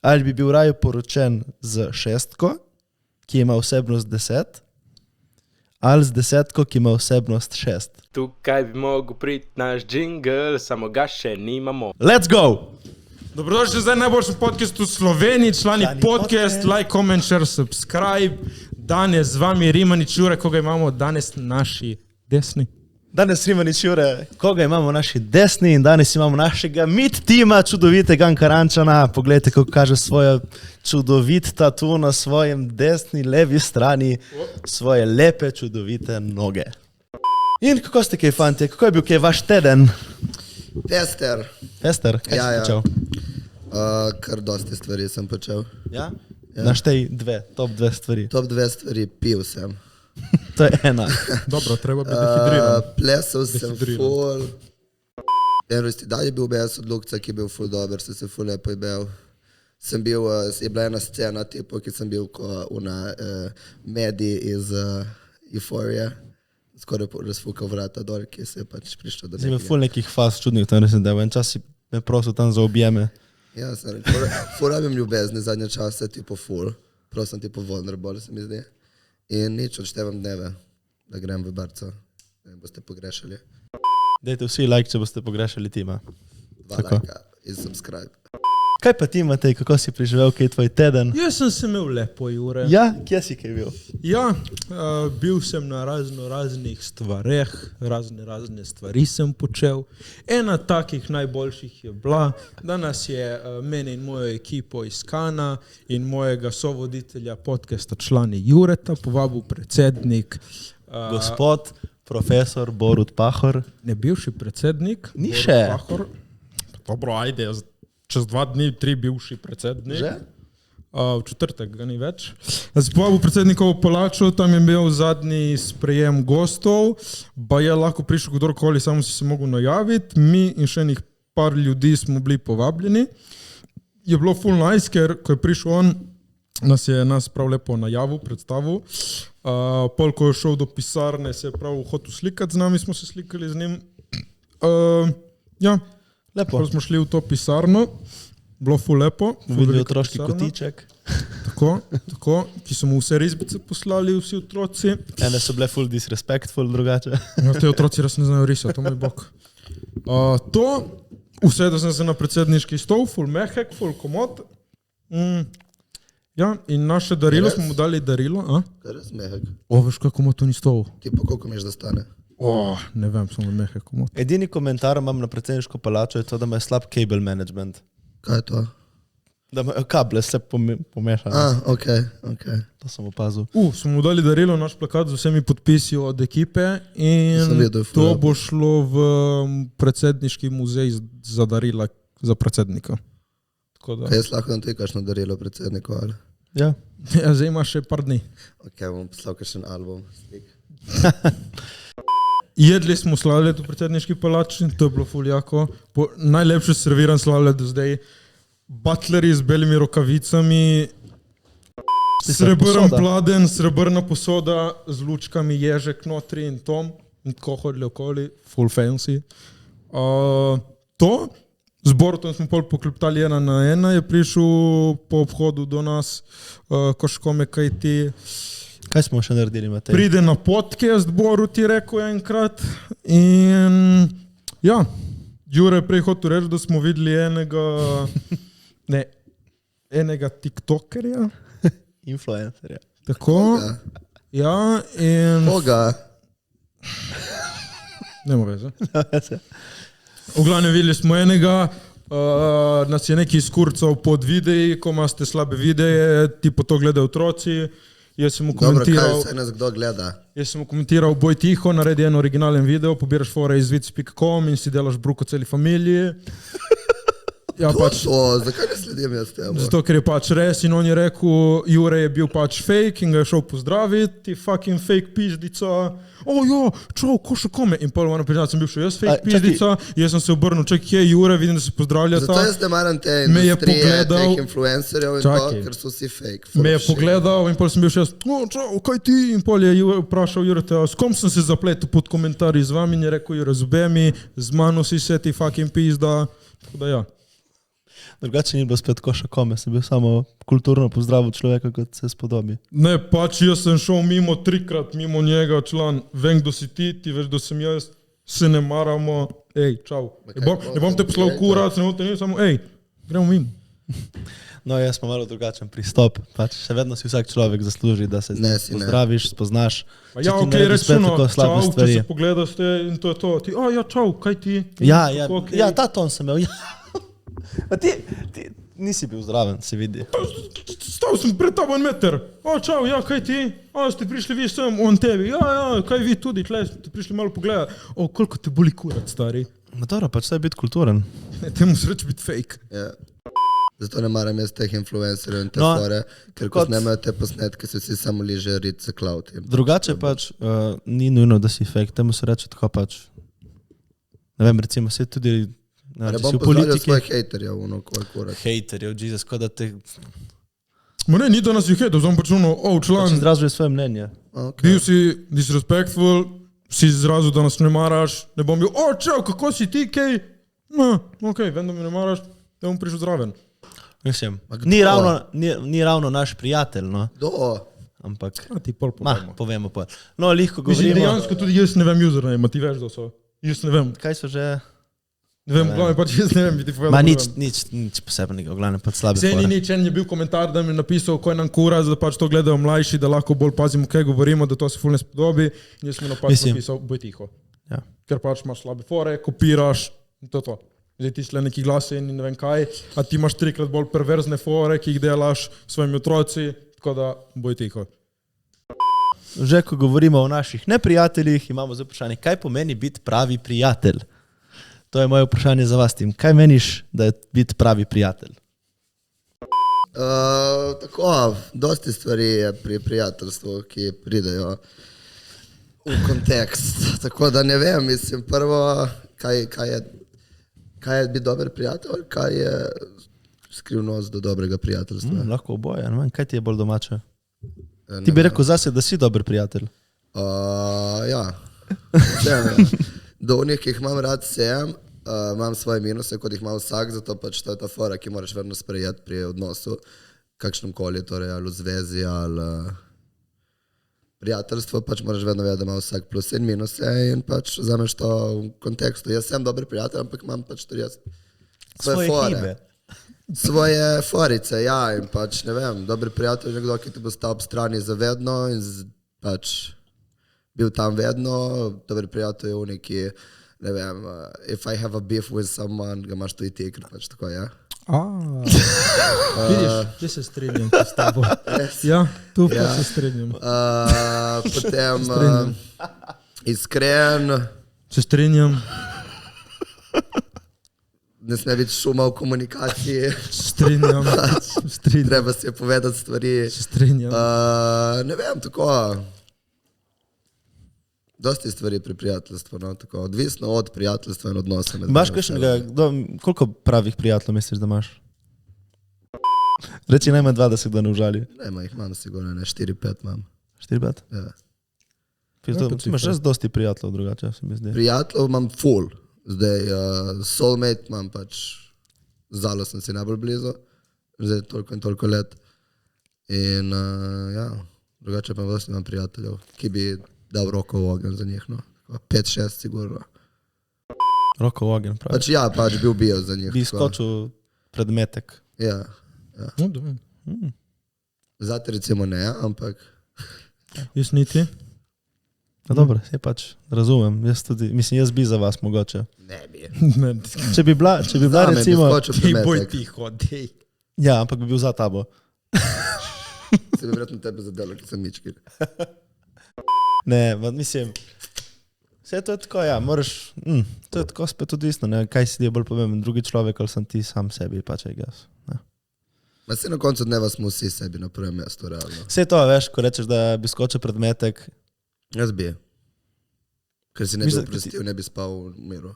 Ali bi bil raje poročen z 6, ki ima vsebnost 10, ali z 10, ki ima vsebnost 6? Tukaj bi mogel priti naš jingle, samo ga še nimamo. Let's go! Dobrodošli zdaj najboljši podcast v Sloveniji, člani podcast, like, comment, share, subscribe. Danes z vami Rimanič Jure, koga imamo danes naši desni. Danes Rimanič Jure, koga imamo naši desni in danes imamo našega mid tima, čudovitega Ankarančana. Poglejte, kako kaže svojo čudovit tatu na svojem desni, levi strani, svoje lepe, čudovite noge. In kako ste kaj, fantje? Kako je bil kaj vaš teden? Pester. Pester? Kaj si počel? Kar dosti stvari sem počel. Ja? Naštej top 2 stvari. Top 2 stvari, pil sem. To je ena. Dobro, treba biti dehidriran. Plesal sem ful. En rojsti dan je bil bez od Lukca, ki je bil ful dober, sem se ful lepo ibel. Sem bil, je bila ena scena, tipo, ki sem bil ko na mediji iz Euphoria. Skoraj razfukal vrata dol, ki se je pač prišel do nekega. Zdaj me ful nekih faz čudnih, tam resem del. En čas si me prosil tam za objeme. Ja, sem rekel, ful rabim ljubezni zadnje čase, tipo ful. Prosim tipo vulnerable, se mi zdi. In nič, odštevam dneve, da grem v barco. Da me boste pogrešali. Dajte vsi like, če boste pogrešali tima. 2 lajka in subscribe. Kaj pa ti, Matej, kako si preživel, kaj je tvoj teden? Jaz sem se imel lepo, Jure. Ja, kje si kaj bil? Ja, bil sem na raznih stvareh, razne stvari sem počel. Ena takih najboljših je bila, danes je mene in mojo ekipo iz Kana in mojega sovoditelja podcasta člani Jureta povabil predsednik. Gospod, profesor Borut Pahor. Ne bivši predsednik. Ni še. Pahor. Dobro, ajde, čez 2 dni 3 bivši predsednik. Že? V četrtek ga ni več. Jaz povabil predsednikovo palačo, tam je bil zadnji sprejem gostov, pa je lahko prišel kdorkoli, samo si se mogel najaviti. Mi in še enih par ljudi smo bili povabljeni. Je bilo full nice, ker ko je prišel on, nas prav lepo najavil, predstavil. Pol, ko je šel do pisarne, se je prav hotel slikati z nami, smo se slikali z njim. Ja. Lepo. Ko smo šli v to pisarno, bilo ful lepo. Videli otroški kotiček. Tako, ki so mu vse risbice poslali, vsi otroci. Ene so bile ful disrespectful, drugače. Ja, te otroci res ne znajo risati, to moj bog. Usedel sem se na predsedniški stol, ful mehek, ful komod. Ja, in naše darilo, smo mu dali darilo. Kaj res mehek? Veš, kako mu to ni stol? Tipo, koliko miš da stane? Ne vem, samo mehek komod. Edini komentar imam na predsedniško palačo je to, da ima slab cable management. Kaj je to? Da ima kable se pomešane. Okay. To sem opazil. Smo mu dali darilo, naš plakat z vsemi podpisi od ekipe in to bo šlo v predsedniški muzej za darila za predsednika. Jaz lahko nam tudi kakšno darilo predsedniku, ali? Ja, zdaj ima še par dni. Ok, bom poslal kakšen album. Jedli smo sladoled v predsedniški palači, to je bilo ful jako. Najlepše serviran sladoled do zdaj. Butleri z belimi rokavicami, srebrn pladen, srebrna posoda z lučkami, ježek notri in tom. In tako hodili okoli, full fancy. Z Borutom smo pol pokleptali 1 na 1, je prišel po obhodu do nas, ko škome kaj ti. Kaj smo še naredili, Matej? Pride na podcast, Borut ti rekel enkrat in ja, Jure je prej hotel reči, da smo videli enega tiktokerja. Influencerja. Tako. Koga? Ja, in... Koga? Nemo veze. V glavnem videli smo enega, nas je neki skurcal pod videi, ko imate slabe videe, tipo to gledajo otroci. Jaz sem mu komentiral, dobro, kaj se nas kdo gleda? Jaz sem mu komentiral, boj tiho, naredi en originalen video, pobiraš fore iz vic.com in si delaš bruko celi familiji. Ja, zakaj ne sledim jaz temu? Zato, ker je pač res in on je rekel, Jure je bil pač fake in ga je šel pozdraviti, ti fucking fake pizdica. Čau, ko še kome? In pol moram priznati, sem bil še jaz fake pizdica, jaz sem se obrnil, kje je Jure, vidim, da se pozdravljata. Zato jaz ne maram te industrije, teh influencerjev in to, ker so vsi fake. Me je pogledal in pol sem bil še jaz, čau, kaj ti? In pol je vprašal Jure, s kom sem se zapletel pod komentarji z vami in je rekel, Jure, z obemi, z mano si se ti fucking pizda. Tako da ja. Drugače ni bilo spet koša kome, sem bil samo kulturno pozdravil človeka, kot se spodobi. Ne, pač jaz sem šel mimo 3-krat, mimo njega, član, vem, kdo si ti veš, kdo sem jaz, se ne maramo, ej, čau. Ne bom te poslal kurac, ne bom te nič, samo, ej, gremo mimo. No, jaz smo malo drugačen pristop, pač še vedno si vsak človek zasluži, da se pozdraviš, spoznaš. Ja, ok, rečeno, čau, če se pogledaš te in to je to. Ti, ja, čau, kaj ti? Ja, ta ton sem imel, ja. Pa ti nisi bil zdraven, se vidi. Stal sem pred tabo 1 meter. O, čau, ja, kaj ti? O, ste prišli vi sem, on tebi. Ja, kaj vi tudi, tle ste prišli malo pogledati. O, koliko te boli kurac, stari. No, dobro, pač treba biti kulturen. Temu se reče biti fake. Ja. Zato ne maram jaz teh influencerjev in te fore, ker ko snemajo te posnetke, se vsi samo liže rit za cloud. Drugače pač ni nujno, da si fake, temu se reče tako pač. Ne vem, recimo se tudi... Ne bom pozdravljal svoje hejterjev, kurac. Hejterjev, Jesus, ko da te... Ne, ni da nas je hejtel, sem pač član... Pač izrazuje svoje mnenje. Bil si disrespectful, si izrazil, da nas ne maraš, ne bom bil, čau, kako si ti, kaj? No, ok, vem, da me ne maraš, da bom prišel zraven. Mislim, ni ravno naš prijatelj, no. Do. Ampak... A ti pol povemo. Povemo pol. No, lihko govorimo... Mislim, dejansko tudi jaz ne vem username, ti veš, da so. Jaz ne vem. Kaj so že... Ne vem, glavno pač jaz ne vem, bi ti povedal. Ma nič posebnega, glavno pač slabe fore. Zdaj ni nič, en je bil komentar, da mi je napisal, ko je nam kurac, da pač to gledajo mlajši, da lahko bolj pazimo, kaj govorimo, da to se ful ne spodobi. In jaz sem napisal, boj tiho. Ja. Ker pač imaš slabe fore, kopiraš in to. Zdaj ti šle neki glasi in ne vem kaj, a ti imaš 3-krat bolj perverzne fore, ki jih delaš svojimi otroci, tako da boj tiho. Že ko govorimo o naših neprijateljih, imamo zdaj vprašanje, kaj pomeni biti pravi prijatelj? To je moje vprašanje za vas, Tim. Kaj meniš, da je biti pravi prijatelj? Tako, dosti stvari je pri prijateljstvu, ki pridejo v kontekst. Tako da ne vem, mislim, prvo, kaj je biti dober prijatelj, kaj je skrivnost do dobrega prijateljstva. Lahko oboje, ne vem, kaj ti je bolj domače? Ti bi rekel zase, da si dober prijatelj. Ja. Do onih, ki jih imam rad sem, imam svoje minuse, kot jih ima vsak, zato pač to je ta fora, ki moraš vedno sprejeti pri odnosu, kakšnem koli, torej ali v zvezi, ali prijateljstvo, pač moraš vedno vedeti, da ima vsak plus in minuse in pač vzameš to v kontekstu. Jaz sem dober prijatelj, ampak imam pač tudi jaz svoje fore. Svoje forice, ja, in pač ne vem, dober prijatelj je nekdo, ki ti bo stal ob strani za vedno in pač bil tam vedno, dober prijatelj je neki, ne vem, if I have a beef with someone, ga imaš tudi ti, ker pač tako, ja. Vidiš, če se strinjam s tabo. Ja, tu pa se strinjam. Potem iskren. Se strinjam. Ne sme biti šuma v komunikaciji. Strinjam. Treba si je povedati stvari. Se strinjam. Ne vem, tako. Dosti stvari pri prijateljstvu, no, tako, odvisno od prijateljstva in odnosa. Imaš kakšnega, koliko pravih prijateljev misliš, da imaš? Reči najmanj 2, da se kdo ne užali. Ne, jih imam sigurno, ne, 4-5 imam. 4-5? Ja. Imaš res dosti prijateljev drugače, se mi zdi. Prijateljev imam full. Zdaj, soulmate imam pač, Zalo sem si najbolj blizu, zdaj toliko in toliko let. In ja, drugače pa dosti imam prijateljev, ki bi dal roko v ogen za njih, no. 5-6 sigurno. Roko v ogen, pravi. Pač ja, pač bi ubijal za njih. Bi skočil predmetek. Ja. Zate recimo ne, ampak... Jaz niti. No dobro, je pač, razumem, jaz bi za vas mogoče. Ne bi. Če bi bila recimo... Ti boj tiho, dej. Ja, ampak bi bil za tabo. Se bi vratno tebe zadelo, ki sem nički. Ne, mislim, vse to je tako, ja, moraš, to je tako spet odvisno, ne, kaj si ti bolj pomemben, drugi človek ali sem ti sam sebi, pač je gas. Ma se na koncu dneva smo vsi sebi na prvem mestu, realno. Vse to, veš, ko rečeš, da bi skočil predmetek. Jaz bi. Ker si ne bi oprostil, ne bi spal v miru.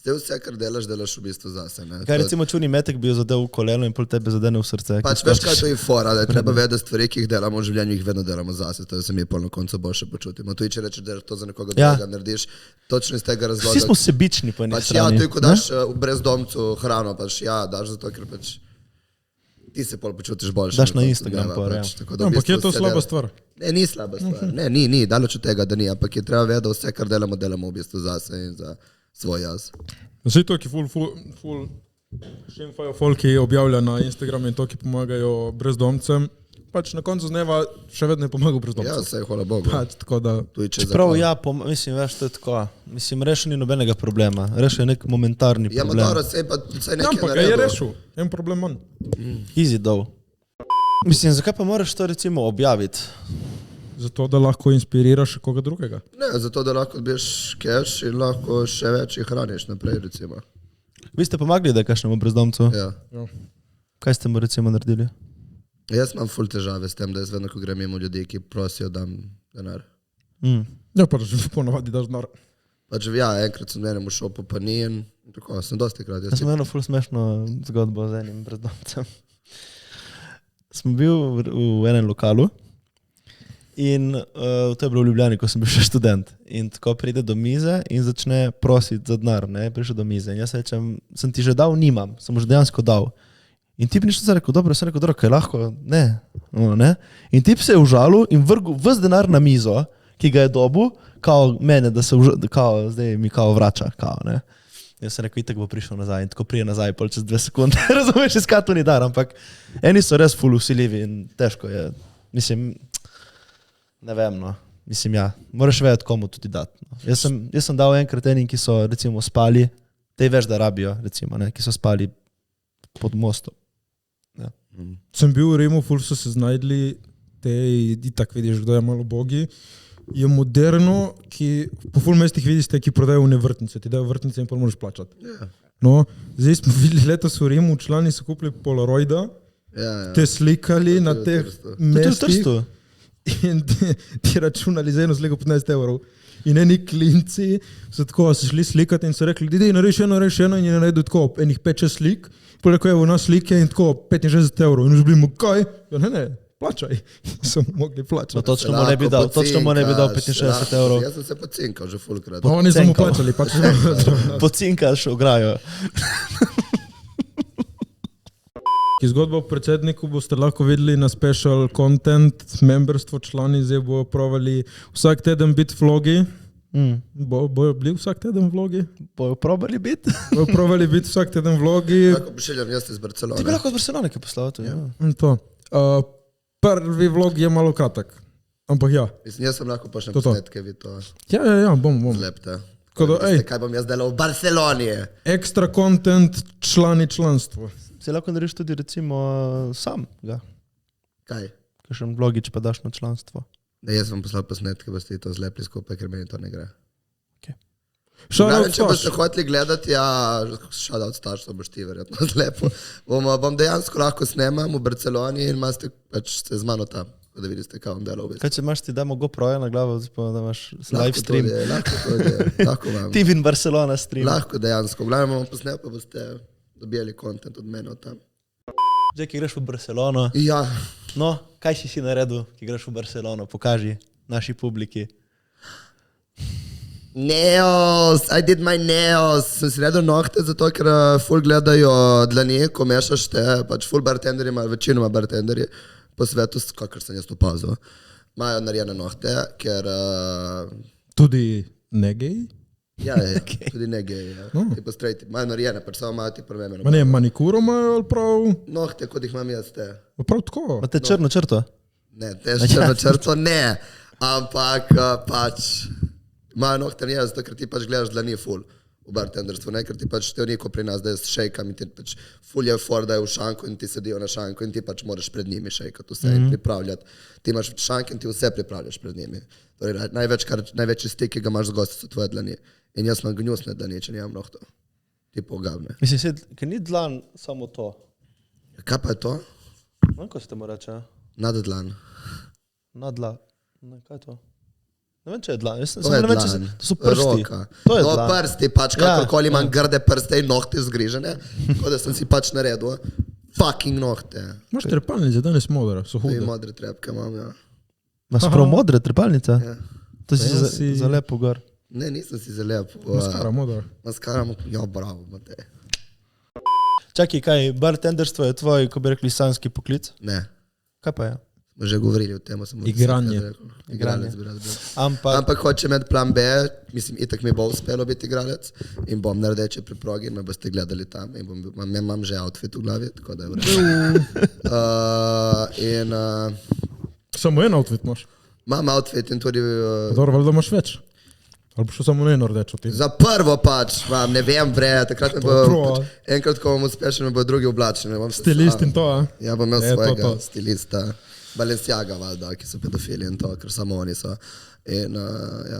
Zdaj vse, kar delaš v bistvu zase. Ne? Kaj recimo čuni metek bi jo zadev v koleno in pol tebe zadene v srce? Pač veš, kaj to je fora, da je treba vedeti stvari, ki jih delamo v življenju, jih vedno delamo zase, to se mi pol na koncu boljše počutimo. Tu če rečeš, da to za nekoga drugega narediš, točno iz tega razloga. Vsi smo sebični po eni pač, strani. Ja, to je, ko daš brezdomcu hrano, pač ja, daš zato, ker pač ti se pol počutiš boljše. Daš na Instagram pa, pač, ja. Ampak je to slaba stvar. Ne, ni slaba stvar. Ne, ni, daleč od tega, da ni, ampak je treba vedeti, da vse, kar delamo v bistvu zase in za svoj jaz. Vsi to, ki ful šimfajo folk, ki objavlja na Instagramu in to, ki pomagajo brezdomcem, pač na koncu dneva še vedno je pomagal brezdomcem. Ja, sej, hvala Bogu. Pač, tako da... Čeprav ja, mislim, veš, to je tako. Mislim, rešil ni nobenega problema. Rešil je nek momentarni Ja, problem. dobro, sej pa sej nekaj Ampak ga je rešil, en problem manj. Easy dol. Mislim, zakaj pa moraš to recimo objaviti? Zato, da lahko inspiriraš koga drugega. Ne, zato da lahko dobiš cash in lahko še več jih hraniš naprej, recimo. Vi ste pomagali, da je kakšnemu brezdomcu? Ja. Kaj ste mu recimo naredili? Jaz imam ful težave s tem, da jaz vedno, ko grem mimo ljudi, ki prosijo, dam denar. Ja, pa že ponovadi daš denar. Pač ja, enkrat sem v enem šopu, pa ni in tako, sem dosti krat. Jaz sem eno ful smešno zgodbo z enim brezdomcem. Smo bil v enem lokalu in to je bilo v Ljubljani, ko sem bil še študent. In tako pride do mize in začne prositi za denar, ne, prišel do mize. In jaz rečem, sem ti že dal, nimam, sem mu že dejansko dal. In tip nič ne rekel, dobro, sem rekel, dobro, kaj lahko, ne. In tip se je užalil in vrgel ves denar na mizo, ki ga je dobil, kao mene, da se kao, zdaj mi kao vrača, kao, ne. Jaz sem rekel, itak bo prišel nazaj in tako prije nazaj, pol čez 2 sekunde, razumeš, iskati to ni dar, ampak eni so res ful vsiljivi in težko je, mislim, ne vem, no, mislim, ja, moraš vedeti, komu tudi dati. No. Jaz sem dal enkrat enim, ki so recimo spali, te veš, da rabijo, recimo, ne, ki so spali pod mostom. Ja. Sem bil v Rimu, ful so se znajdli, te itak vidiš, kdo je malo bogi. Je moderno, ki po ful mestih vidiš te, ki prodajo une vrtnice, ti dajo vrtnice in pol moraš plačati. Ja. No, zdaj smo videli letos v Rimu, člani so kupili Polaroida, te slikali na teh To je v mestih Trstu. in ti računali za eno sliko 15 €. In eni klinci so tako se šli slikati in so rekli, dej, naredi eno in je naredil tako enih 5-6 slik, potem rekel, evo nas slike in tako 65 €. In už bili mu, kaj? Ja, ne, plačaj. So mogli plačati. No, točno mu ne bi dal 65 €. Jaz sem se pocinkal že fulkrat. Pa oni so mu Cenkal. plačali, pač Pocinkaš ograjo. Zgodba o predsedniku boste lahko videli na special content, memberstvo člani zdaj bojo provali vsak teden biti vlogi. Bojo bili vsak teden vlogi? Bojo probali biti? Bojo provali biti vsak teden vlogi. Tako pošiljam, jaz iz Ti bi Barcelone. lahko z Barcelone kaj poslal to, ja. In to. Prvi vlog je malo kratek. Ampak ja. Mislim, jaz sem lahko pošljem To. posnetke, vi to Ja, bom. zlepte. Tako da, ej. Kaj bom jaz delal v Barceloni? Ekstra content, člani članstvo. Se lahko narediš tudi recimo sam ga. Kaj? Kakšen vlogič pa daš na članstvo. Ne, jaz vam poslal posnetke, boste to zlepli skupaj, ker meni to ne gre. Shoutout Če boste Staš. hoteli gledati, ja, shoutout Staš, to boš ti verjetno zlepo. Bom dejansko lahko snemam v Barceloni in imate pač se z mano tam, da vidite, kaj bom delal. Kaj če imaš ti damo GoPro na glavo, da imaš live stream. Lahko to je, lahko vam. TV in Barcelona stream. Lahko dejansko. Glavno bom posnel, pa boste dobili kontent od mene od tam. Zdaj, ki greš v Barcelono, Ja, no, kaj si naredil, ki greš v Barcelono, pokaži naši publiki. nails, I did my nails. Sem si naredil nohte, zato ker ful gledajo dlani, ko mešaš te, pač ful bartenderji, večinoma bartenderji po svetu, kakor sem jaz opazil, imajo narejene nohte, ker Tudi ne gej? ja, tudi ne gej, ja. Tipo straighti, imajo narejene, pač samo imajo ti prvemeno. Ma ne, manikuro imajo ali prav? Nohte, kot jih imam jaz te. Prav tako. Imate črno črto? Ne, te črno črto ne, ampak pač imajo nohte ne, zato ker ti pač gledaš dlani ful v bartenderstvu, ne, ker ti pač teoriko pri nas, da je s šejkami, ti pač ful je for, da je v šanku in ti sedijo na šanku in ti pač moraš pred njimi šejkati vse in pripravljati. Ti imaš šank in ti vse pripravljaš pred njimi. Torej, največji stik, ki ga imaš z gosti, so tvoje dlani. In jaz imam gnusne dlani, če nimam nohtov. Tipo ogavne. Mislim, ker ni dlan samo to. Kaj pa je to? No, ko se temu reče? Naddlan. Nadla. Ne, kaj je to? Ne vem, če je dlan. To je dlan. To so prsti. Roka. To je No, dlan. prsti, pač kakorkoli imam grde prste in nohte zgrižene, tako da sem si pač naredil fucking nohte. Imaš trepalnice, danes modre, so To je hude. modre trepke imam, ja. Imaš prav modre trepalnice? Ja. To si Ja, za, za lepo gor. Ne, nisem si zalep. Maskara modra. Maskara, ja, bravo, Matej. Čakaj, kaj, bartenderstvo je tvoj, ko bi rekli, sanski poklic? Ne, Kaj pa je? smo že govorili o tem. Igranje. Igralec bi rad bil. Ampak Ampak hoče imeti plan B, mislim, itak mi bo uspelo biti igralec in bom na rdeče pri progi in me boste gledali tam in imam že outfit v glavi, tako da je v redu. Samo en outfit imaš. Imam outfit in tudi Dobro, valjda imaš več. Ali bo šel samo eno rdečo ti? za prvo pač, vam, ne vem, bre, takrat me bo, Dobro. enkrat, ko bom uspešen, me bo drugi oblačen. Stilist in to, a? Ja, bom imel Je, to, svojega to. stilista, Balenciaga, valjda, ki so pedofili in to, ker samo oni so. In, ja.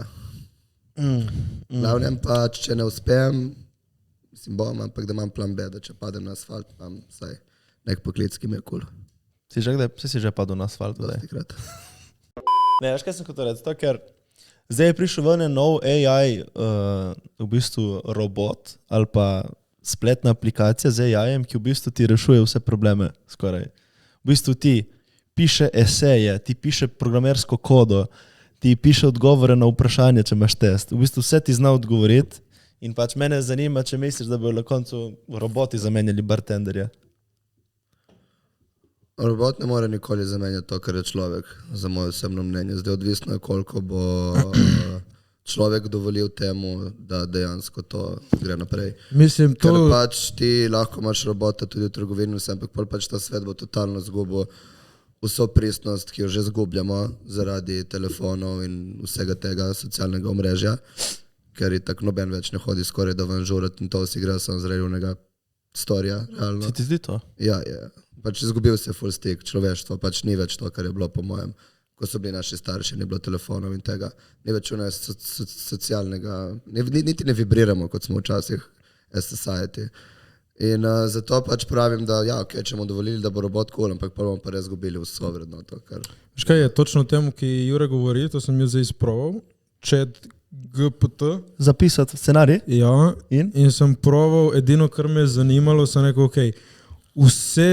Glavnem pač, če ne uspem, mislim, bom, ampak da imam plan B, da če padem na asfalt, imam vsaj nek poklic, ki mi je kul. si že padel na asfalt zdaj. Dostikrat. Ne, veš kaj sem hotel reči, to, ker zdaj je prišel ven en nov AI, v bistvu robot ali pa spletna aplikacija z AI-jem, ki v bistvu ti rešuje vse probleme skoraj. V bistvu ti piše eseje, ti piše programersko kodo, ti piše odgovore na vprašanje, če imaš test. V bistvu vse ti zna odgovoriti in pač mene zanima, če misliš, da bodo na koncu roboti zamenjali bartenderja. Robot ne more nikoli zamenjati to, kar je človek, za moje osebno mnenje. Zdaj odvisno je, koliko bo človek dovolil temu, da dejansko to gre naprej. Mislim, Ker to... pač ti lahko imaš robota tudi v trgovini, vse, ampak pol pač ta svet bo totalno zgubil vso pristnost, ki jo že zgubljamo zaradi telefonov in vsega tega socialnega omrežja, ker je tako noben več ne hodi skoraj da ven žurati in to si gre samo zaradi unega storija, realno. Se ti zdi to? Ja, je. Pač izgubil se je full stick, človeštvo pač ni več to, kar je bilo po mojem. Ko so bili naši starši, ni bilo telefonov in tega. Ni več une socialnega, niti ne vibriramo, kot smo včasih as society. In zato pač pravim, da ja, ok, če bomo dovolili, da bo robot cool, ampak pa bomo pa res izgubili vso vrednoto. Veš kaj je točno temu, ki Jure govori, to sem jaz zdaj izproval. Chat GPT. Zapisati scenarij? Ja, In? sem proval, edino, kar me je zanimalo, sem rekel, ok, vse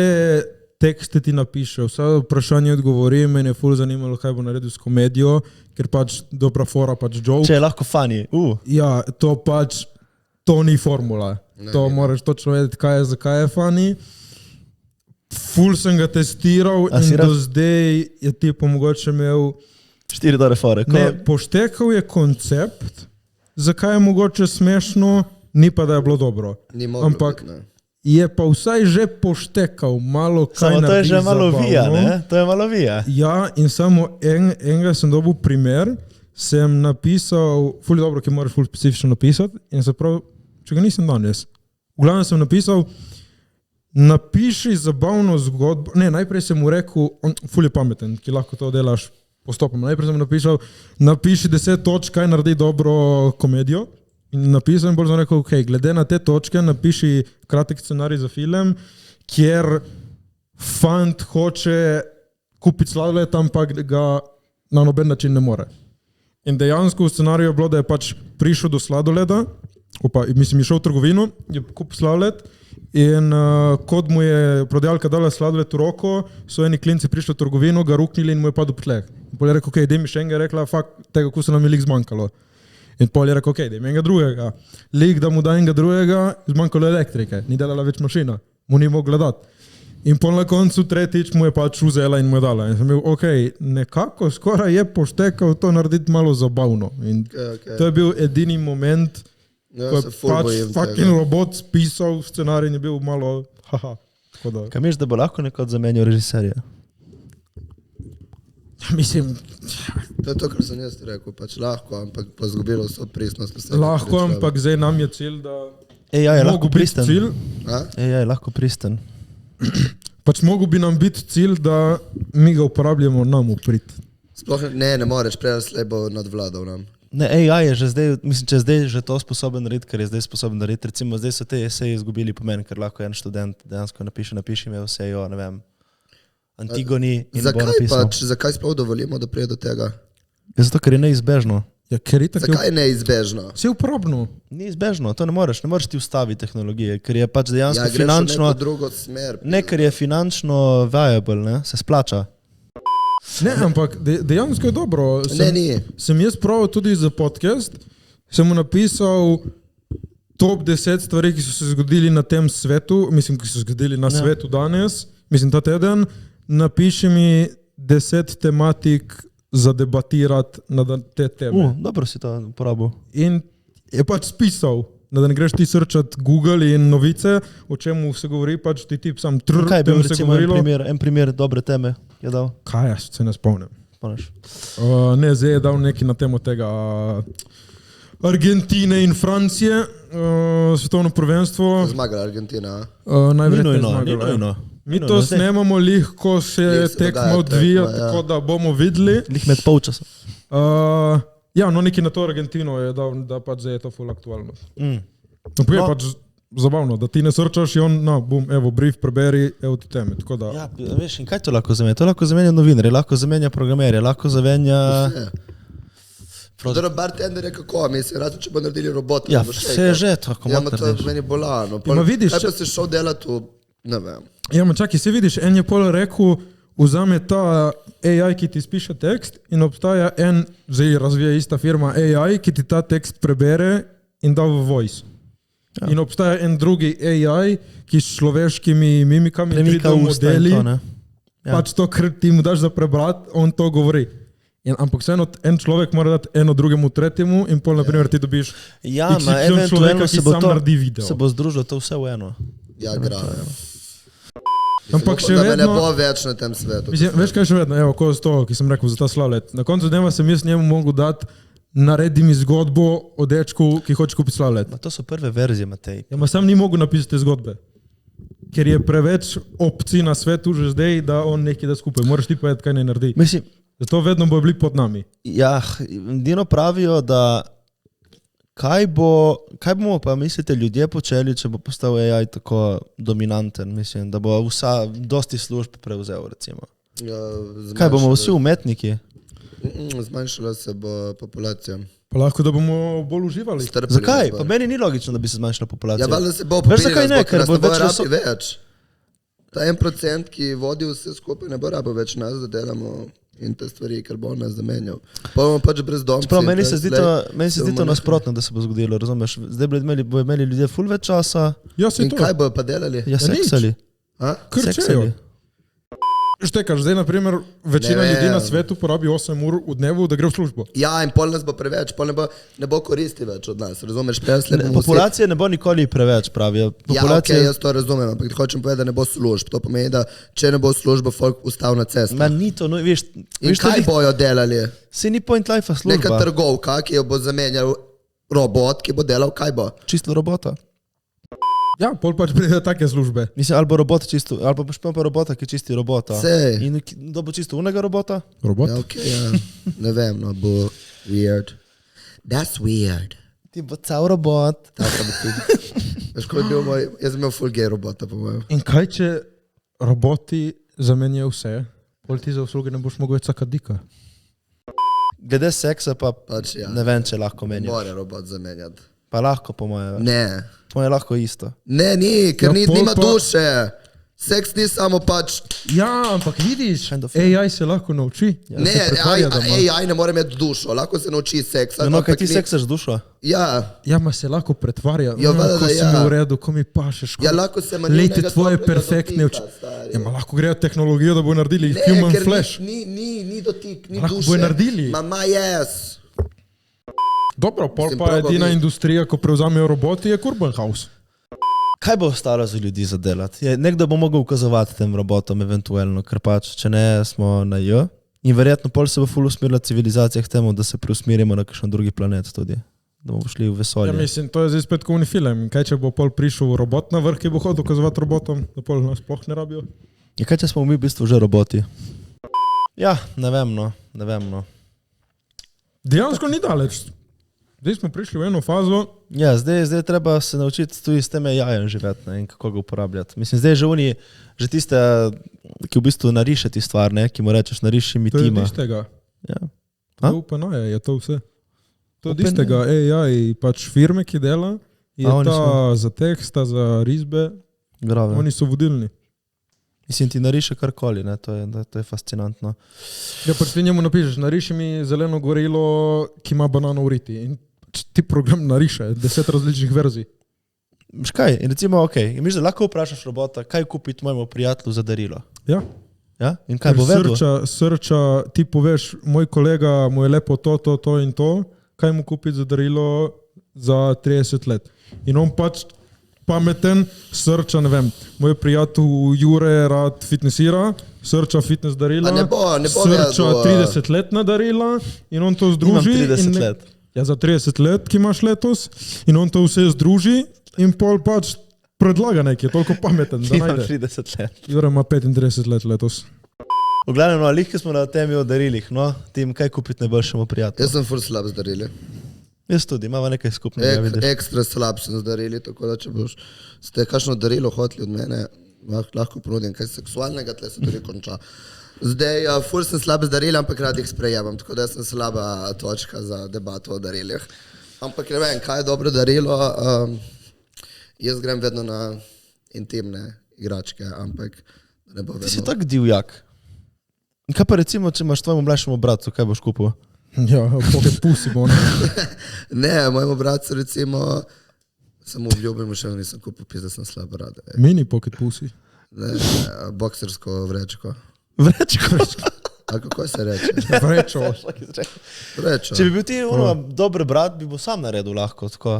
tekste ti napiše, vse vprašanje odgovori, mene je ful zanimalo, kaj bo naredil s komedijo, ker pač dobra fora, pač joke. Če je lahko funny. Ja, to pač, to ni formula. To moraš točno vedeti, zakaj je funny. Ful sem ga testiral A in si do raz- zdaj je tipo mogoče imel 4 dore fore. Ne, poštekal je koncept, zakaj je mogoče smešno, ni pa da je bilo dobro. Ni moglo Ampak biti, ne. je pa vsaj že poštekal malo kaj Samo to je naredi že malo zabavno. vija, ne? To je malo vija. Ja, in samo enega sem dobil primer, sem napisal, ful je dobro, ki moraš ful specifično napisati, in se prav, če ga nisem danes. V glavnem sem napisal, napiši zabavno zgodbo, ne, najprej sem mu rekel, on ful je pameten, ki lahko to delaš postopoma. Najprej sem napisal, napiši 10 točk, kaj naredi dobro komedijo. In napisal in bolj sem rekel, ok, glede na te točke napiši kratek scenarij za film, kjer fant hoče kupiti sladoled, ampak ga na noben način ne more. In dejansko v scenariju je bilo, da je pač prišel do sladoleda, mislim, je šel v trgovino, je kupil sladoled in kot mu je prodajalka dala sladoled v roko, so eni klinci prišli v trgovino, ga ruknili in mu je padel po tleh. In pol je rekel, ok, daj mi še enega, je rekla, fakt, tega kusa nam je lik zmanjkalo. In pol je rekel, ok, daj mi enega drugega. Lik, da mu da enega drugega, zmanjkalo elektrike, ni delala več mašina, mu ni mogla dati. In pol na koncu tretjič mu je pač vzela in mu je dala. In sem bil, ok, nekako skoraj je poštekal to narediti malo zabavno. In Okay. to je bil edini moment, Ja, ko se je ful pač bojim fucking tega. robot spisal scenarij in je bil malo, haha. Tako da, Kaj misliš, da bo lahko nekod zamenjal režiserja? mislim, To je to, kar sem jaz rekel, pač lahko, ampak pa izgubilo vso pristnost. vsega, kar je lahko, človek. ampak zdaj nam je cilj, da AI je lahko mogo biti pristen. cilj, A? AI je lahko pristen. pač mogo bi nam biti cilj, da mi ga uporabljamo nam uprit. Sploh ne moreš, prej slej bo nadvladal nam. Ne, AI je že zdaj, mislim, če je zdaj že to sposoben narediti, ker je zdaj sposoben narediti. Recimo, zdaj so te eseji izgubili pomen, ker lahko en študent dejansko napiši mi esej o, ne vem, Antigoni in bo Zakaj napisal. pač, zakaj sploh dovolimo, da prije do tega? Zato, ker je neizbežno. Ja, ker itak je Zakaj je neizbežno? vse uporabno. Neizbežno, to ne moreš ti ustaviti tehnologije, ker je pač dejansko Ja, greš v finančno, neko drugo smer. ne, ker je finančno viable, ne, se splača. Ne, ampak dejansko je dobro. Ne, ni. Sem jaz pravil tudi za podcast, sem mu napisal top 10 stvari, ki so se zgodili na tem svetu, mislim, ki so se zgodili na svetu danes, mislim, ta teden, napiši mi 10 tematik za debatirati na te teme. Dobro si to uporabil. In je pač spisal, da ne greš ti srčati Google in novice, o čemu se govori, pač ti tip sam Kaj je bil tem se recimo govorilo. en primer dobre teme je dal? Kaj jaz se ne spomnim. Spomniš? Ne, zdaj je dal neki na temo tega Argentine in Francije, svetovno prvenstvo. Zmagala Argentina. Najverjetneje Ni zmagala. nujno. Mi to snemamo lih, ko se Lih se tekma dogaja odvija, tekma, ja. tako da bomo videli. Lih med polčasom. Ja, no neki na to Argentino je dal, da pač zdaj je to ful aktualno. Mm. No, pa je pač zabavno, da ti ne srčaš in on, no, bum, evo, brief, preberi, evo ti teme. Tako da, Ja, veš, in kaj to lahko zamenja? To lahko zamenja novinarje, lahko zamenja programerje, lahko zamenja... Zdaj, bartender je kako, mislim, razen če bo naredili robota. Ja, bo vse šejkal. je že to, Ja, komot ma to je meni bolano. Ja, ma vidiš, kaj pa si šel delati v, ne vem. ja, ma čakaj, se vidiš, en je pol rekel, vzame ta AI, ki ti spiše tekst in obstaja en, zdaj razvija ista firma AI, ki ti ta tekst prebere in da v voice. Ja. In obstaja en drugi AI, ki s človeškimi mimikami, Premika 3D usta in modeli, to, ne? Ja. pač to, kar ti mu daš za prebrati, on to govori. Ampak vseeno en človek mora dati eno drugemu, tretjemu in pol, naprimer, ti dobiš Ja, XY ma človeka, eventualno ki se bo sam to, naredi video. se bo združilo to vse v eno. Ja, grave. Ampak še Da me ne vedno- bo več na tem svetu. Mislim, veš kaj še vedno, evo, ko z to, ki sem rekel za ta slavlet. Na koncu dneva sem jaz njemu mogel dati, naredi mi zgodbo o dečku, ki hoče kupiti slavlet. Ma to so prve verzije, Matej. Ja, ma sam ni mogel napisati te zgodbe. Ker je preveč opcij na svetu že zdaj, da on nekaj da skupaj. Moraš ti povedati, kaj ne naredi. Mislim, Zato vedno bo bili pod nami. ja, edino pravijo, da kaj bomo pa mislite ljudje počeli, če bo postal AI tako dominanten, mislim, da bo dosti služb prevzel, recimo. Ja, Kaj bomo vsi umetniki? Zmanjšala se bo populacija. Pa lahko, da bomo bolj uživali. Strpeli Zakaj? nas bo. Pa meni ni logično, da bi se zmanjšala populacija. Ja, valjda se bo Veš, popili, zakaj ne? Ker bo več rabi več. Ta 1%, ki vodi vse skupaj, ne bo rabo več nas, da delamo in te stvari, ker bo on nas zamenjal. Pa bomo pač brezdomci. Prav, in meni se zdi slej to bomo nasprotno, da se bo zgodilo, razumeš? Zdaj bodo imeli ljudje ful več časa, Ja, se In to. kaj bojo pa delali? ja, nič. seksali. A? Krčejo. Seksali. Štekaš, zdaj, naprimer, večina Ne vem. ljudi na svetu porabi 8 ur v dnevu, da gre v službo. Ja, in pol nas bo preveč, pol ne bo koristi več od nas, razumeš? Prej slej bomo vsi- Populacije ne bo nikoli preveč, pravijo. Ja, okay, jaz to razumem, ampak hočem povedati, da ne bo služb. To pomeni, da če ne bo služba, folk ustav na cesto. Ma ni to, no, veš, In kaj bojo delali? se ni point life Neka služba, trgovka, ki jo bo zamenjal robot, ki bo delal, kaj bo? čisto robota. Ja, pol pač pride take službe. Mislim, ali bo robot čisto, ali pa boš pa robota, ki čisti robota. Sej. In kdo bo čisto unega robota? Robot? Ja, okay, ja. Ne vem, no, bo weird. That's weird. Ti bo cel robot. Tako bi ti. Veš, ko je bil moj, jaz sem imel full gay robota, po mojem. In kaj, če roboti zamenjajo vse, pol ti za usluge ne boš mogel več sakadika? Glede seksa pa Pač, ja. ne vem, če lahko meni. Mora robot zamenjati. Pa lahko, po mojem. Ne. To je lahko isto. Ne, ni, ker Ja, pol nima pa- duše. Seks ni samo pač. Ja, ampak vidiš, Kind of, AI se lahko nauči. Ne, se pretvarja, da ima. AI ne more imeti dušo, lahko se nauči seksa. No, kaj ampak ti ni- seksaš dušo? Ja, Ja, ma se lahko pretvarja. Ja, valjda, ko si ja. mi v redu, ko mi pašeš. ja, lahko se Lejte manjega tvoje toplega perfektne oči. dotika, stari. Ja, ma lahko grejo tehnologijo, da bo naredili Ne, human ker flash. ni dotik, ni Lahko duše. bojo naredili. Mama, yes. Dobro, pol Mislim, pa probably. edina industrija, ko prevzamejo roboti, je Urban House. Kaj bo ostalo za ljudi za delati? Nekdo bo mogel ukazovati tem robotom, eventualno, ker pač, če ne, smo na J. In verjetno pol se bo ful usmerila civilizacija k temu, da se preusmerimo na kakšen drugi planet tudi. Da bomo šli v vesolje. Ja, mislim, to je zdaj spet kovni film. In kaj, če bo pol prišel robot na vrh, ki bo hodil ukazovati robotom, da pol nas sploh ne rabijo? Ja, kaj, če smo mi v bistvu že roboti? Ja, ne vem, no. Ne vem, no. Dejansko ni daleč. Zdaj smo prišli v eno fazo, Ja, zdaj treba se naučiti tudi s tem jajem živeti, ne, in kako ga uporabljati. Mislim, zdaj že oni, že tiste, ki v bistvu nariše ti stvar, ne, ki mu rečeš, nariši mi to je tima. tistega. Ja. OpenAI je to vse. To od OpenAI? istega AI pač firme, ki dela, je A, oni ta za teksta, za risbe, Grave. oni so vodilni. Mislim, ti nariše karkoli, ne? To je fascinantno. Ja, pač ti njemu napišeš, nariši mi zeleno gorilo, ki ima banano v riti. In pač ti program nariše 10 različnih verzij. Škaj, in recimo, in misliš, da lahko vprašaš robota, kaj kupiti mojemu prijatelju za darilo. Ja. Ja? In kaj bo vedel? Srča, ti poveš, moj kolega mu je lepo to in to, kaj mu kupiti za darilo za 30 let. In on pač pameten, Srča, ne vem, moj prijatelj Jure rad fitnessira, Srča fitness darila, A ne bo Srča vedel, 30-letna darila in on to združi. Imam 30 in let. Ja, za 30 let, ki imaš letos, in on to vse združi in pol pač predlaga nekaj, toliko pameten, da Imam najde. 30 let. Jure ima 35 let letos. V glavnem, no, lihke smo na temi o darilih, no, Tim, kaj kupiti najboljšemu prijatelju? Jaz sem ful slab z darili. Jaz tudi, imamo nekaj skupnega, vidiš. Ekstra slab sem z darili, tako da če ste kakšno darilo hoteli od mene, lahko ponudim kaj seksualnega, tle se tudi konča. Zdaj, ful sem slab z darili, ampak rad jih sprejemam, tako da sem slaba točka za debato o darilih. Ampak ne vem, kaj je dobro darilo, jaz grem vedno na intimne igračke, ampak ne bo vedno. Ti si tak divjak. In kaj pa recimo, če imaš tvojemu mlajšemu bratu, kaj boš kupil? Ja, poket pusi bo. Ne, mojemu bratu recimo, sem obljubil, še nisem kupil, da sem slab rad. Mini poket pusi. Ne, boksersko vrečko. Vrečko? A kako se reče? Vrečo. Vrečo. Če bi bil ti dober brat, bi bo sam naredil lahko, tako.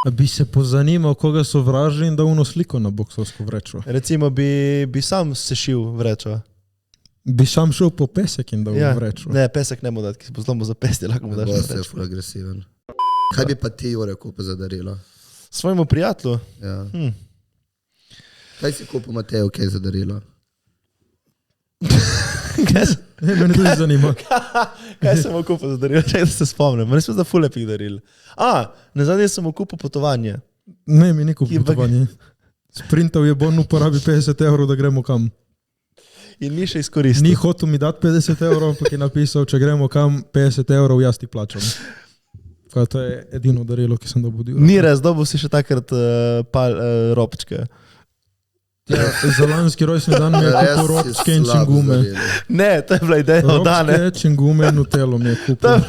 Bi se pozanimal, koga so vražili in da uno sliko na boksersko vrečo. Recimo bi sam sešil vrečo. Bi sam šel po pesek in dal vrečo. Ne, pesek ne mu dati, ki se bo zlomil za pesti, lahko mu daš Bo na se vrečko. ful agresiven. Kaj bi pa ti, Jure, kupil za darilo? Svojemu prijatelju? Ja. Kaj si kupil Mateju, kaj za darilo? Ne, mene tudi zanima. Kaj sem mu kupil za darilo? Čakaj, da se spomnim. Meni smo za ful lepih daril. Nazadnje sem mu kupil potovanje. Ne, mi ni kupil potovanje. Sprintal je bon, uporabi 50 €, da gremo kam. In ni še izkoristil. Ni hotel mi dati 50 €, ampak je napisal, če gremo kam 50 €, jaz ti plačam. Kaj, to je edino darilo, ki sem dobil. Ni res, dobil si še takrat robčke. Ja, za lanski rojstni dan mi je kupil robčke in čingume. Ne, to je bila ideja od dane. Robčke, čingume in nutelo mi je kupil.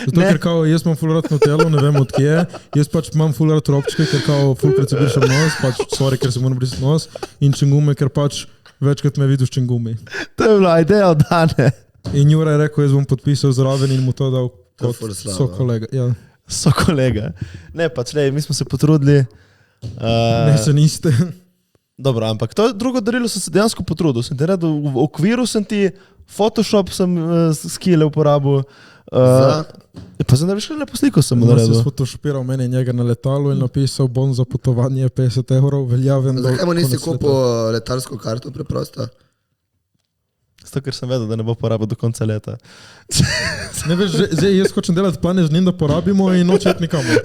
Zato, ker kao, jaz imam ful rad nutelo, ne vem od kje, jaz pač imam ful rad robčke, ker kao fulkrat se brišem nos, pač sorry, ker se moram brisati nos, in čingume, ker pač večkrat me vidiš čingume. To je bila ideja od dane. In Jura je rekel, jaz bom podpisal zraven in mu to dal kot ful slabo. so kolega. Ja. So kolega. Ne, pač le, mi smo se potrudili. Ne se niste. Dobro, ampak to drugo darilo sem se dejansko potrudil. Sem ti naredil, v okviru sem ti, Photoshop sem skile uporabil. Pa sem naredil lepo sliko sem mu Se naredil. sfotoshopiral mene in njega na letalu in napisal bon za potovanje 50 €, veljaven do Zakaj mu nisi konec kupil leta. letalsko karto preprosto? Zato, ker sem vedel, da ne bo porabil do konca leta. Ne veš, zdaj jaz hočem delati plane z njim, da porabimo in nočet nikamor.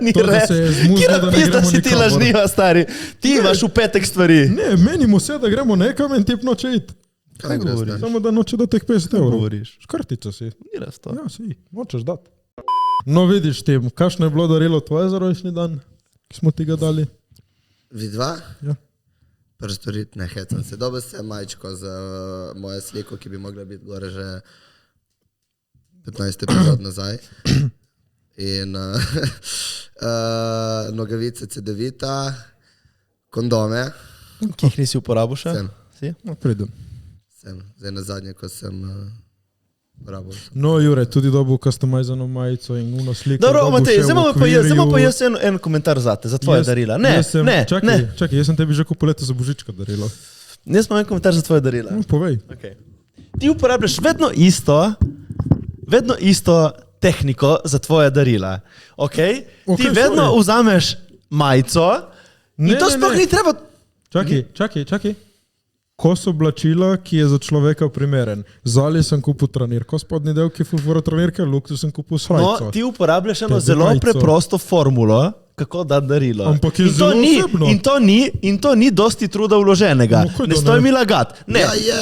Ni To, da res. se je zmuznil, Kira da ne pizda gremo si ti nikamor. lažniva, stari. Ti imaš v petek stvari. Ne, menimo se, da gremo nekam in tip noče iti. Kaj greš, govoriš? ne? Samo da noče dati teh 50 €. Govoriš. Škrtica si. Ni res to. Ja, si, nočeš dati. No vidiš Tim, kakšno je bilo darilo tvoje za rojstni dan, ki smo ti ga dali? Vidva? Ja. Prstorit, ne hecam se. Dobil sem majčko za mojo sliko, ki bi mogla biti gore že 15 epizod nazaj. In nogavice CD-vita, kondome. Ki jih nisi uporabil še? Sem. Si? No, pridem. Zdaj na zadnje, ko sem uporabil. No, Jure, tudi dobil customizano majico in uno sliko. Dobro, dobil Matej, še v zdaj imamo pa okvirju. jaz en komentar zate, za tvoje darila. Ne, ne, čakaj, ne. Čakaj, jaz sem tebi že kupil leto za božička darilo. Jaz imam en komentar za tvoje darila. No, povej. Okay. Ti uporabljaš vedno isto tehniko za tvoje darila. Okay? Ti vedno sorry. vzameš majico in Ne, to ne, sploh ne. ni treba. Čakaj. Kos oblačila, ki je za človeka primeren. Zali sem kupil tranirko, spodnji del, ki je fulfura tranirke, luksu sem kupil No, srajco. ti uporabljaš eno Tebi zelo majico. preprosto formulo, kako dati darilo. Ampak je in to zelo ni, osebno. in to ni dosti truda vloženega. No, kaj Ne da stoj ne? mi lagati. Ne. Ja, je.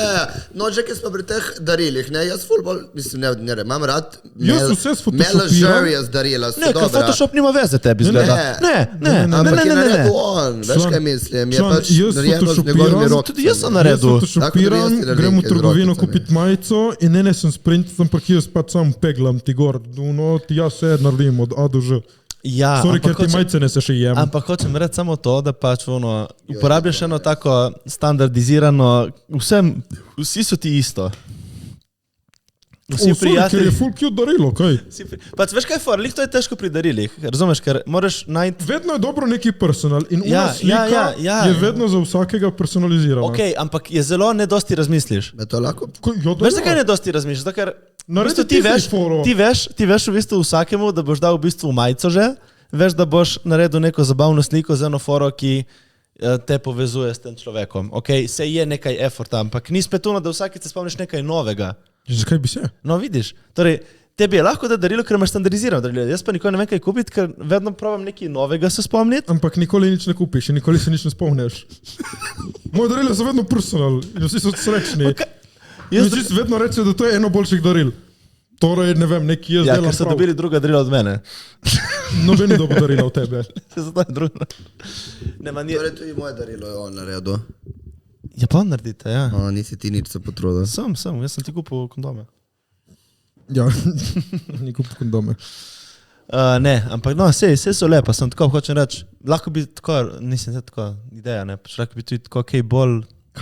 No, že ki smo pri teh darilih, ne, jaz fulbol, mislim, ne, imam rad Jaz vse sfotoshopiram. luxurious darila, so Ne, ker dobra. Photoshop nima veze tebi, zgleda. Ampak je ne. naredil on, veš kaj mislim, je Član, pač jaz narejeno z photoshopiram, njegovimi rokami. Tudi jaz sem Jaz naredil. photoshopiram, Tako da jaz grem v linke z trgovino rokicami. kupiti majico in ne sem sprintat, ampak jaz pač sam peglam ti gor. No, ti jaz vse naredim od A do Ž. Ja, Sorry, ker ampak ti majice ne se še jem. Ampak hočem reči samo to, da pač uporabljaš eno tako standardizirano, vsi so ti isto. Vsi Ker je prijatelji. full cute darilo, kaj? Pač veš kaj je for, lih to je težko pri darilih, razumeš, ker moraš najti. Vedno je dobro neki personal in Ja, una slika ja. je vedno za vsakega personalizirana. Ok, ampak je zelo nedosti razmisliš. Je to lahko? Veš, Veš, zakaj nedosti razmišljaš? Zato, ker v Naredi bistvu ti foro. ti veš v bistvu vsakemu, da boš dal v bistvu majico že, veš, da boš naredil neko zabavno sliko z eno foro, ki te povezuje s tem človekom. Ok, se je nekaj efforta, ampak ni spet ono, da vsakeč se spomniš nekaj novega. Zakaj bi se? No, vidiš, torej, tebi je lahko da darilo, ker imaš standardizirano darilo. Jaz pa nikoli ne vem, kaj kupiti, ker vedno probam nekaj novega se spomniti. Ampak nikoli nič ne kupiš in nikoli se nič ne spomniš. Moje darilo so vedno personal in vsi so srečni. Okay. In vsi vedno rečejo, da to je eno boljših daril. Torej, ne vem, neki jaz Ja, delam ker so prav. dobili druga darila od mene. Noben ni dobil darila od tebe. Zato je druga. Ne, man je... Torej, tudi moje darilo je on naredil. Ja, pa naredite, ja. No, nisi ti nič se potrudil. Jaz sem ti kupil kondome. Ja, ni kupil kondome. Ne, ampak no, sej so lepa, sem tako hočem reči. Lahko bi tako, nisem zdaj tako ideja, ne, pač lahko bi tudi tako kaj bolj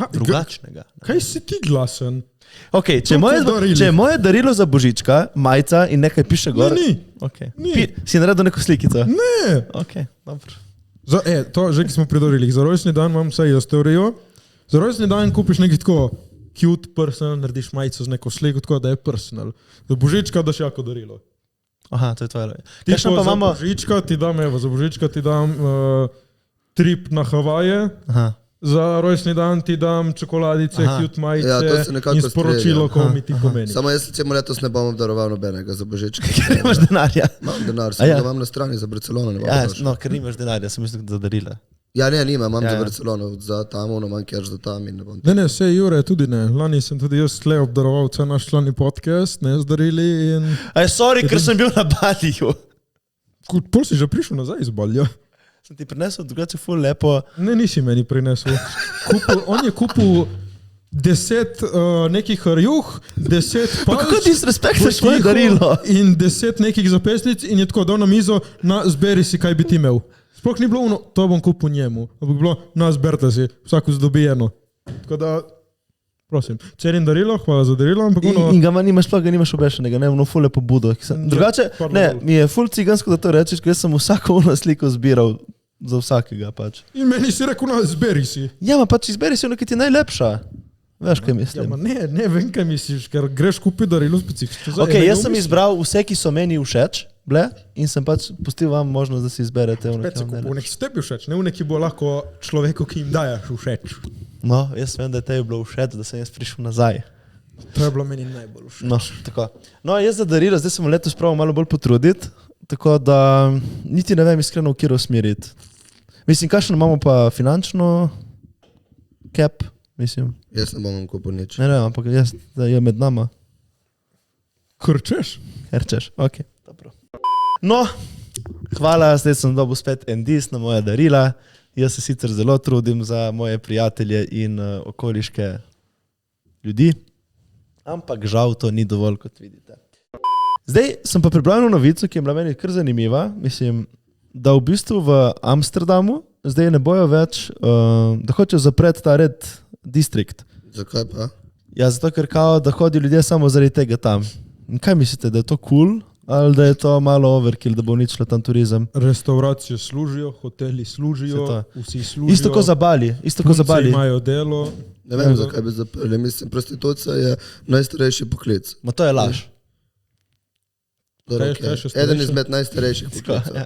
drugačnega. Kaj si ti glasen? Ok, če Toliko darilih. je moje darilo za božička, majica in nekaj piše gor. ni. Okay. Ni. Si naredil neko slikico? Ne. Ok, dobro. To, že ki smo pri darilih. Za rojstni dan imam vsaj jaz teorijo. Za rojstni dan kupiš nekaj tako cute personal, narediš majico z neko sliko, tako da je personal. Za božička daš jako darilo. Aha, to je tvoje. Tipo, Pa za imamo... božička ti dam, evo, za božička ti dam trip na Havaje, Aha. za rojstni dan ti dam čokoladice, Aha. cute majice Ja, to se nekako in sporočilo, strelja. ko mi ti pomeni. Samo jaz če mu letos ne bom daroval nobenega za božička. Ker nimaš denarja. Imam denar, A samo ja. ga imam na strani za Barcelono. Ne bom Ja, trošil. no, ker nimaš denarja, sem mislil, da za darila. Ja, ne, nimam, imam Ja, za ja. Barcelono, za tam, ono manj cash za tam in ne bom. Ne, vse Jure, tudi ne. Lani sem tudi jaz tle obdaroval cel naš člani podcast, ne zdarili in... Aj, sorry, ker sem bil na Baliju. Pol si že prišel nazaj iz Balja. Sem ti prinesel drugače ful lepo. Ne, nisi meni prinesel. On je kupil 10 nekih rjuh, 10 Pa kako palč, disrespektaš moje potiho darilo? in 10 nekih zapestnic in je tako dal na mizo, na zberi si, kaj bi ti imel. Sploh ni bilo ono, to bom kupil njemu. Ampak bilo, na zberite si, vsako zdobi eno. Tako da, prosim, cenim darilo, hvala za darilo, ampak ono... In ga nimaš, sploh ga nimaš obešenega, ne, ono ful lepo budo. Drugače, pardon. ne, mi je ful cigansko, da to rečeš, ker jaz sem vsako ono sliko zbiral za vsakega pač. In meni si rekel, na zberi si. Ja, ma pač izberi si ono, ki ti je najlepša. Veš, kaj Ja, mislim. ma ne vem, kaj misliš, ker greš kupiti darilo specifično. Ok, jaz sem izbral vse, ki so meni všeč, ble, in sem pač pustil vam možnost, da si izberete ono, Spet ki se vam kupil, najlepše. nek si tebi všeč, ne v neki bo lahko človeku, ki jim dajaš všeč. No, jaz vem, da je tebi bilo všeč, da sem jaz prišel nazaj. To je bilo meni najbolj všeč. No, tako. No, jaz za darilo, zdaj sem letos pravil malo bolj potruditi, tako da niti ne vem iskreno, v kjer usmeriti. Mislim, kakšno imamo pa finančno cap, mislim. Jaz ne bom kupil nič. Ne, ampak jaz, da je med nama. Krčeš? Herčeš, ok, dobro. No, hvala, zdaj sem dobil spet en dis na moja darila. Jaz se sicer zelo trudim za moje prijatelje in okoliške ljudi, ampak žal to ni dovolj, kot vidite. Zdaj sem pa prebral eno novico, ki je bila meni kar zanimiva. Mislim, da v bistvu v Amsterdamu zdaj ne bojo več, da hočejo zapreti ta red distrikt. Zakaj pa? Ja, zato ker kao, da hodijo ljudje samo zaradi tega tam. In kaj mislite, da je to cool ali da je to malo overkill, da bo uničila tam turizem? Restauracije služijo, hoteli služijo, Vse vsi služijo. Isto kot za Bali, isto kot za punce Bali. imajo delo. Ne vem, zakaj bi zaprli. Mislim, prostitucija je najstarejši poklic. Ma to je laž. Torej, Kaj je še okay. Eden starejše? izmed najstarejših poklicov. Ja.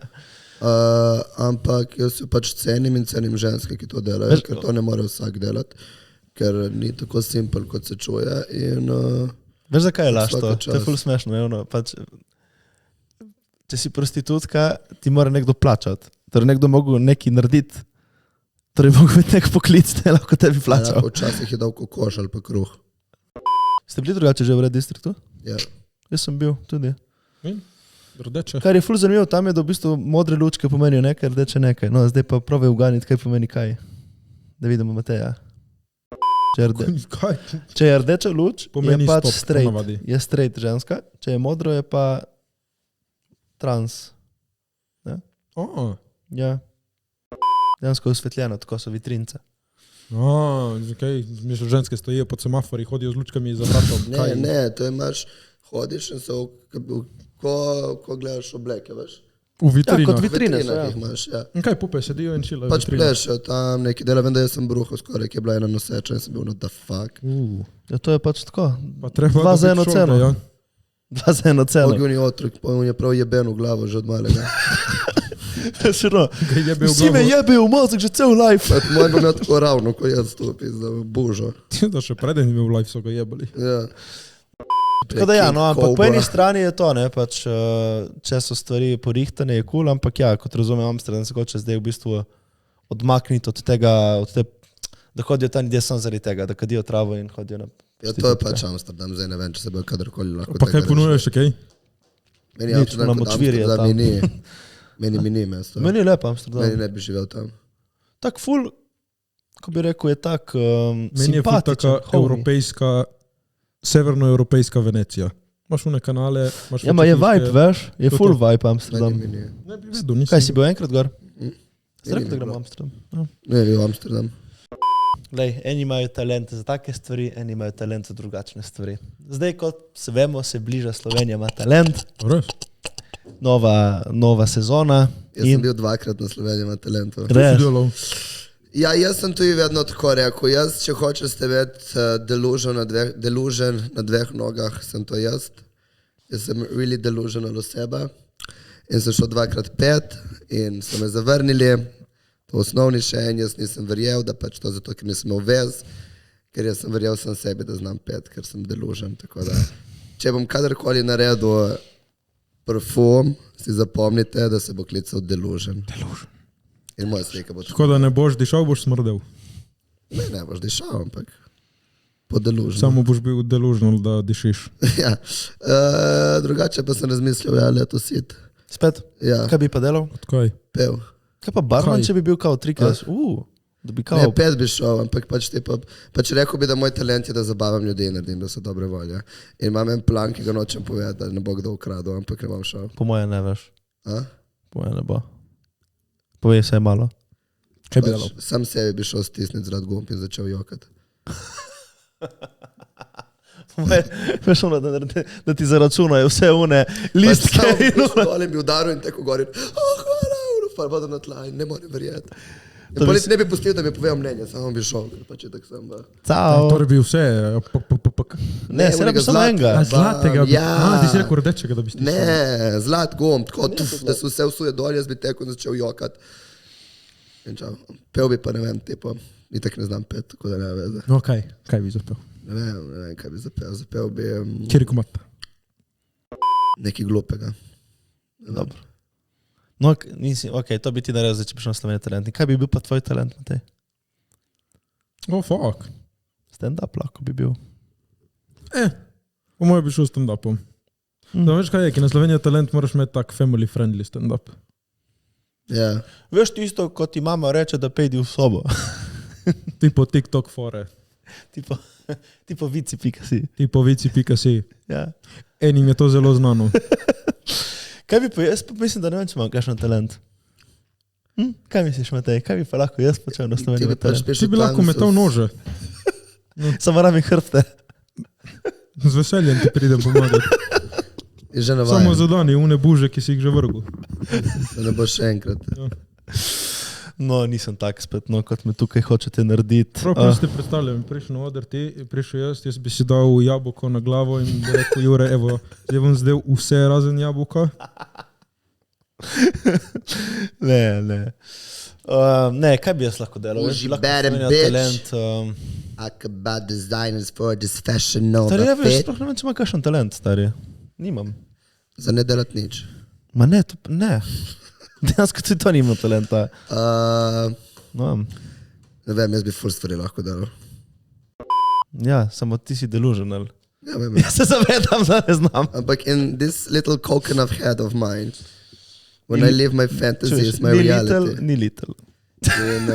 Ampak jaz jo pač cenim in cenim ženske, ki to delajo, Veš- ker to ne more vsak delati, ker ni tako simpel, kot se čuje. In, Veš, zakaj je laž to? Vsaka To je čast. ful smešno. Je ono, pač, če si prostitutka, ti mora nekdo plačati. Torej nekdo mogel nekaj narediti. Torej mogel biti nek poklic, da je lahko tebi plačal. Lahko včasih je dal kokoš ali pa kruh. Ste bili drugače že v Red Districtu? Ja. Jaz sem bil tudi. Rdeče. Kar je ful zanimivo, tam je, da v bistvu modre lučke pomenijo nekaj, rdeče nekaj. No, zdaj pa probaj uganiti, kaj pomeni kaj. Da vidimo Mateja. Kaj? Če je rdeča luč, Pomeni je pač stop, straight. ponavadi. Je straight ženska, če je modro, je pa trans. Ja. Dejansko je osvetljeno, tako so vitrince. Okay. Mislim, ženske stojijo pod semafori, hodijo z lučkami za vratom. Ne, to imaš, hodiš in so, ko gledaš obleke, veš. V vitrinah. Ja, kot vitrine so, Vitrinah ja. jih imaš, ja. Kaj pupe, sedijo in čilajo Pač v vitrinah. plešejo tam neki dela, vem, da jaz sem bruhal skoraj, ki je bila ena noseča in sem bil, no the fuck. Ja, to je pač tako. Pa treba Dva za dobiti eno šolke, ceno. ja. Dva za eno ceno. Ognjeni otrok, pa on je prav jeben v glavo že od malega. Širo. Ga jebe v Vsi me glavo. jebe v mozek že cel life. Pa moj bo imel tako ravno, ko jaz stopim, da božo. Da še preden imel live, so ga jebali. Ja. Tako da ja, no, ampak po Cobra. eni strani je to, ne, pač, če so stvari porihtane, je kul, ampak ja, kot razumem, Amsterdam se hoče zdaj v bistvu odmakniti od tega, da hodijo tam ljudje samo zaradi tega, da kadijo travo in hodijo na... Ja, to je pač Amsterdam, zdaj ne vem, če se bo kadarkoli lahko Pa kaj ponujaš, kaj? Meni je Nič, Amsterdam imamo kot čvirje Amsterdam, tam. meni ni mesto. Meni je lepo Amsterdam. Meni ne bi živel tam. Tak ful, ko bi rekel, je tak Meni je ful simpatičen, taka homey. evropejska, severnoevropejska Venecija. Imaš une kanale, imaš... Ja, ma je vibe, veš, je To, full to. vibe Amsterdam. Meni ni. Ne bi vedel, nisem. Kaj si bil enkrat gor? Meni Zdaj, da ni gremo v bilo. Amsterdam. Ja. Ne, bil Amsterdam. Lej, eni imajo talent za take stvari, eni imajo talent za drugačne stvari. Zdaj, kot se vemo, se bliža Slovenija, ima talent, Res? nova sezona. Jaz sem bil dvakrat na Sloveniji, ima talentu. Res. Si delal? Ja, jaz sem tudi vedno tako rekel. Jaz, če hočeš biti delužen na dveh nogah, sem to jaz. Jaz sem really delusional oseba in sem šel 2x5 in so me zavrnili. Po osnovni še en, jaz nisem verjel, da pač to zato, ker nisem imel vez, ker jaz sem verjel sam sebi, da znam 5, ker sem delužen. Tako da, če bom kadarkoli naredil parfum, si zapomnite, da se bo klical delužen. Delužen. In moja slika bo tako. Tako da ne boš dišal, boš smrdel. Ne boš dišal, ampak podelužen. Samo boš bil delužen, da dišiš. Ja. Drugače pa sem razmislil, ja, letos sit. Spet? Ja, Kaj bi pa delal? Odkaj? pev. Kaj pa barman, Kaj? če bi bil kao trikrat? Da bi kao... Ne, 5 bi šel, ampak pač rekel bi, da moj talent je, da zabavam ljudi in naredim, da so dobre volje. In imam en plan, ki ga nočem povedati, da ne bo kdo ukradel, ampak ne bom šel. Po moje ne veš. A? Po moje ne bo. Povej vsaj malo. Kaj bi delal? Pač, sam sebi bi šel stisniti zrad gumb in začel jokati. Veš ono, da ti zaračunajo vse une listke. Pač samo dol in bi udaril in tako gori. Hvala, pa bodo na tla in ne morem verjeti. In To bi poleti ne bi pustil, da mi povejo mnenje, samo bi šel, ker pač je tak sem. Cao. Torej bi vse... Ne, se ne onega bi samo enega. Zlatega bi... Ja. Ti si rekel rdečega, da bi stisnil. Ne, zlat gumb, tako da se vse usuje dol, jaz bi tekel in začel jokati. In čau, pel bi pa ne vem, tipo, itak ne znam pet, tako da ne veze. No, kaj bi zapel? Ne vem, kaj bi zapel. Zapel bi Kjeri komat? nekaj glupega. Dobro. No, nisi, ok, to bi ti naredil, zdaj, če bi šel na Slovenije talent. In kaj bi bil pa tvoj talent, Matej? Oh, fuck. Stand-up lahko bi bil. Po mojem bi šel stand-upom. Da veš kaj je, ki na Sloveniji talent moraš imeti tak family friendly stand-up. Ja, Veš tisto, ko ti mama reče, da pejdi v sobo. Tipo TikTok fore. tipo vici.si. Tipo vici.si. Ja. Enim je to zelo znano. Kaj bi pa jaz, pa mislim, da ne vem, če imam kakšen talent. Kaj misliš, Matej? Kaj bi pa lahko jaz počel na ti Sloveniji bi pač talent? Ti bi lahko metal nože. Samo rami hrbte. Z veseljem ti pridem pomagati. je že Samo navajen, za dani, une buže, ki si jih že vrgel. da ne boš še enkrat. No, nisem tak spet, no, kot me tukaj hočete narediti. Prav si predstavljam, prišel na oder ti, prišel jaz bi si dal jabolko na glavo in bi rekel, Jure, evo, zdaj bom zdaj vse razen jabolka. Ne. Ne, kaj bi jaz lahko delal? Jaz bi You lahko better Slovenija bitch. talent. Talk about designers for this fashion Nova Stari, ja veš, fit. sploh ne vem, če ima kakšen talent, stari. Nimam. Za ne delati nič. Ma ne, to, ne. Dejansko tudi to nima talenta. No, Ne vem, jaz bi ful stvari lahko delal. ja, samo ti si delusional. Ja, vem. Jaz se zavedam, da ne znam. Ampak in this little coconut head of mine, when I live my fantasies, my Ni reality. little, ni little. In,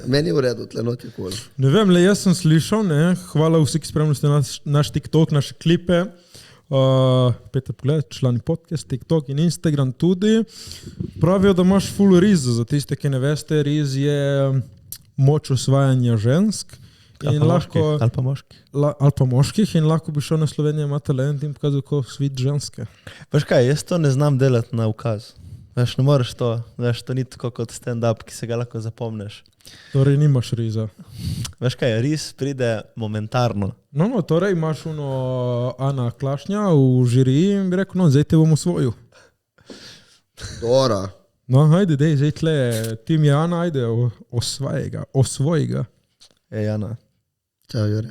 meni je v redu, tle not je cool. Ne vem, le jaz sem slišal, ne, hvala vsi, ki spremljate naš TikTok, naše klipe. Pejte pogled, člani podcast, TikTok in Instagram tudi. Pravijo, da imaš full riz, za tiste, ki ne veste, riz je moč osvajanja žensk. Ali In pa lahko, moških, ali pa moških. ali pa moških in lahko bi šel na Slovenijo, ima talent in pokazal, kako svit ženske. Veš kaj, jaz to ne znam delati na ukaz. Veš, ne moreš to, veš, to ni tako kot stand-up, ki se ga lahko zapomneš. Torej nimaš riza. Veš kaj, ris pride momentarno. No, torej imaš Ana Klašnja v žiriji in bi rekel, no, zdaj te bom osvojil. Dora. No, ajde, dej, zdaj tle, tim je Ana, ajde, osvoji ga. Jana. Čau, Jure.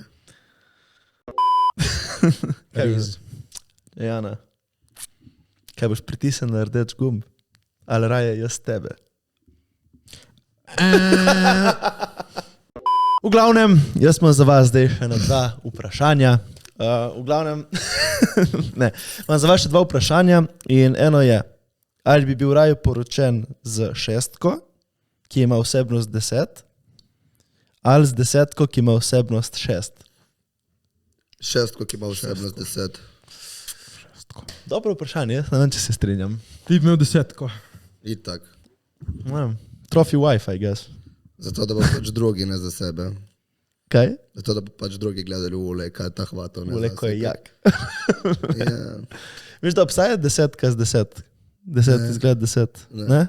Riz. Jana. Kaj boš pritisnil na rdeč gumb? Ali raje jaz tebe? V glavnem, jaz imam za vas zdaj še dva vprašanja. V glavnem, ne, imam za vas še dva vprašanja in eno je, ali bi bil raje poročen z 6, ki ima vsebnost 10, ali z 10, ki ima vsebnost 6. 6, ki ima vsebnost 10. Dobro vprašanje, jaz ne vem, če se strinjam. Ti bi imel 10. Itak. Trophy wife, I guess. Zato, da bo pač drugi, ne za sebe. Kaj? Zato, da bo pač drugi gledali ule, kaj je ta hvatov. Uleko je jak. Ja. Veš, da obstaja 10 z 10. 10 izgled 10. Ne?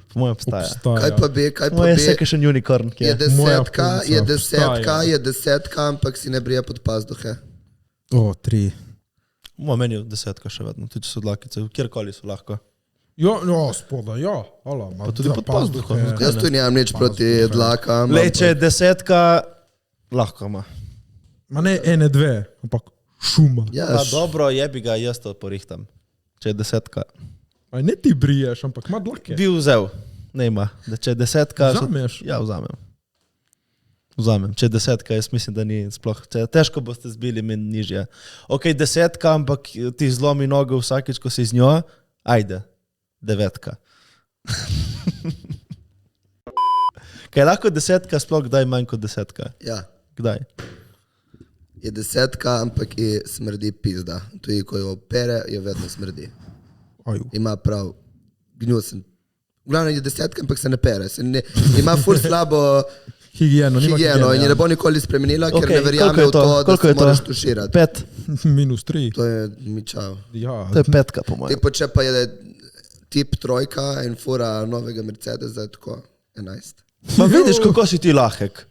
Po mojem obstaja. Kaj pa bi, Moje je second unicorn, ki je je. Moja desetka, punca je desetka, ampak si ne brije pod pazduhe. O, 3. Meni je 10 še vedno, tudi če so dlakice, kjerkoli so lahko. Jo, no, spoda, ja. Ala, Pa tudi pod pazduho. Jaz tu nimam nič proti dlakam. Lej, če je 10, lahko ima. Ma ne ene, dve, ampak šuma. Ja, Pa dobro, jebi ga, jaz to porihtam. Če je 10. Aj ne ti briješ, ampak ima dlake. Bi vzel, ne ima. Da če je 10. Vzameš? Ja, vzamem. Če je 10, jaz mislim, da ni sploh. Težko boste zbili mi nižje. Ok, 10, ampak ti zlomi nogo vsakič, ko si z njo, ajde, 9. Kaj lahko 10, sploh kdaj manj kot 10? ja. Kdaj? Je 10, ampak je smrdi pizda. Tudi ko jo opere, je vedno smrdi. Aju. Ima prav gnjusen. V glavnem je 10, ampak se ne pere. Ima ful slabo Higieno, nima higieno in higiene, je ne bo nikoli spremenila, ker Okej, ne verjame koliko je v to, to? da Koliko se je to? moraš tuširati. 5. -3. To je mi čao. Ja, To je 5, po mojem. Tipo, če pa je tip 3 in fura novega Mercedesa, je tako 11. Pa vidiš, kako si ti lahek.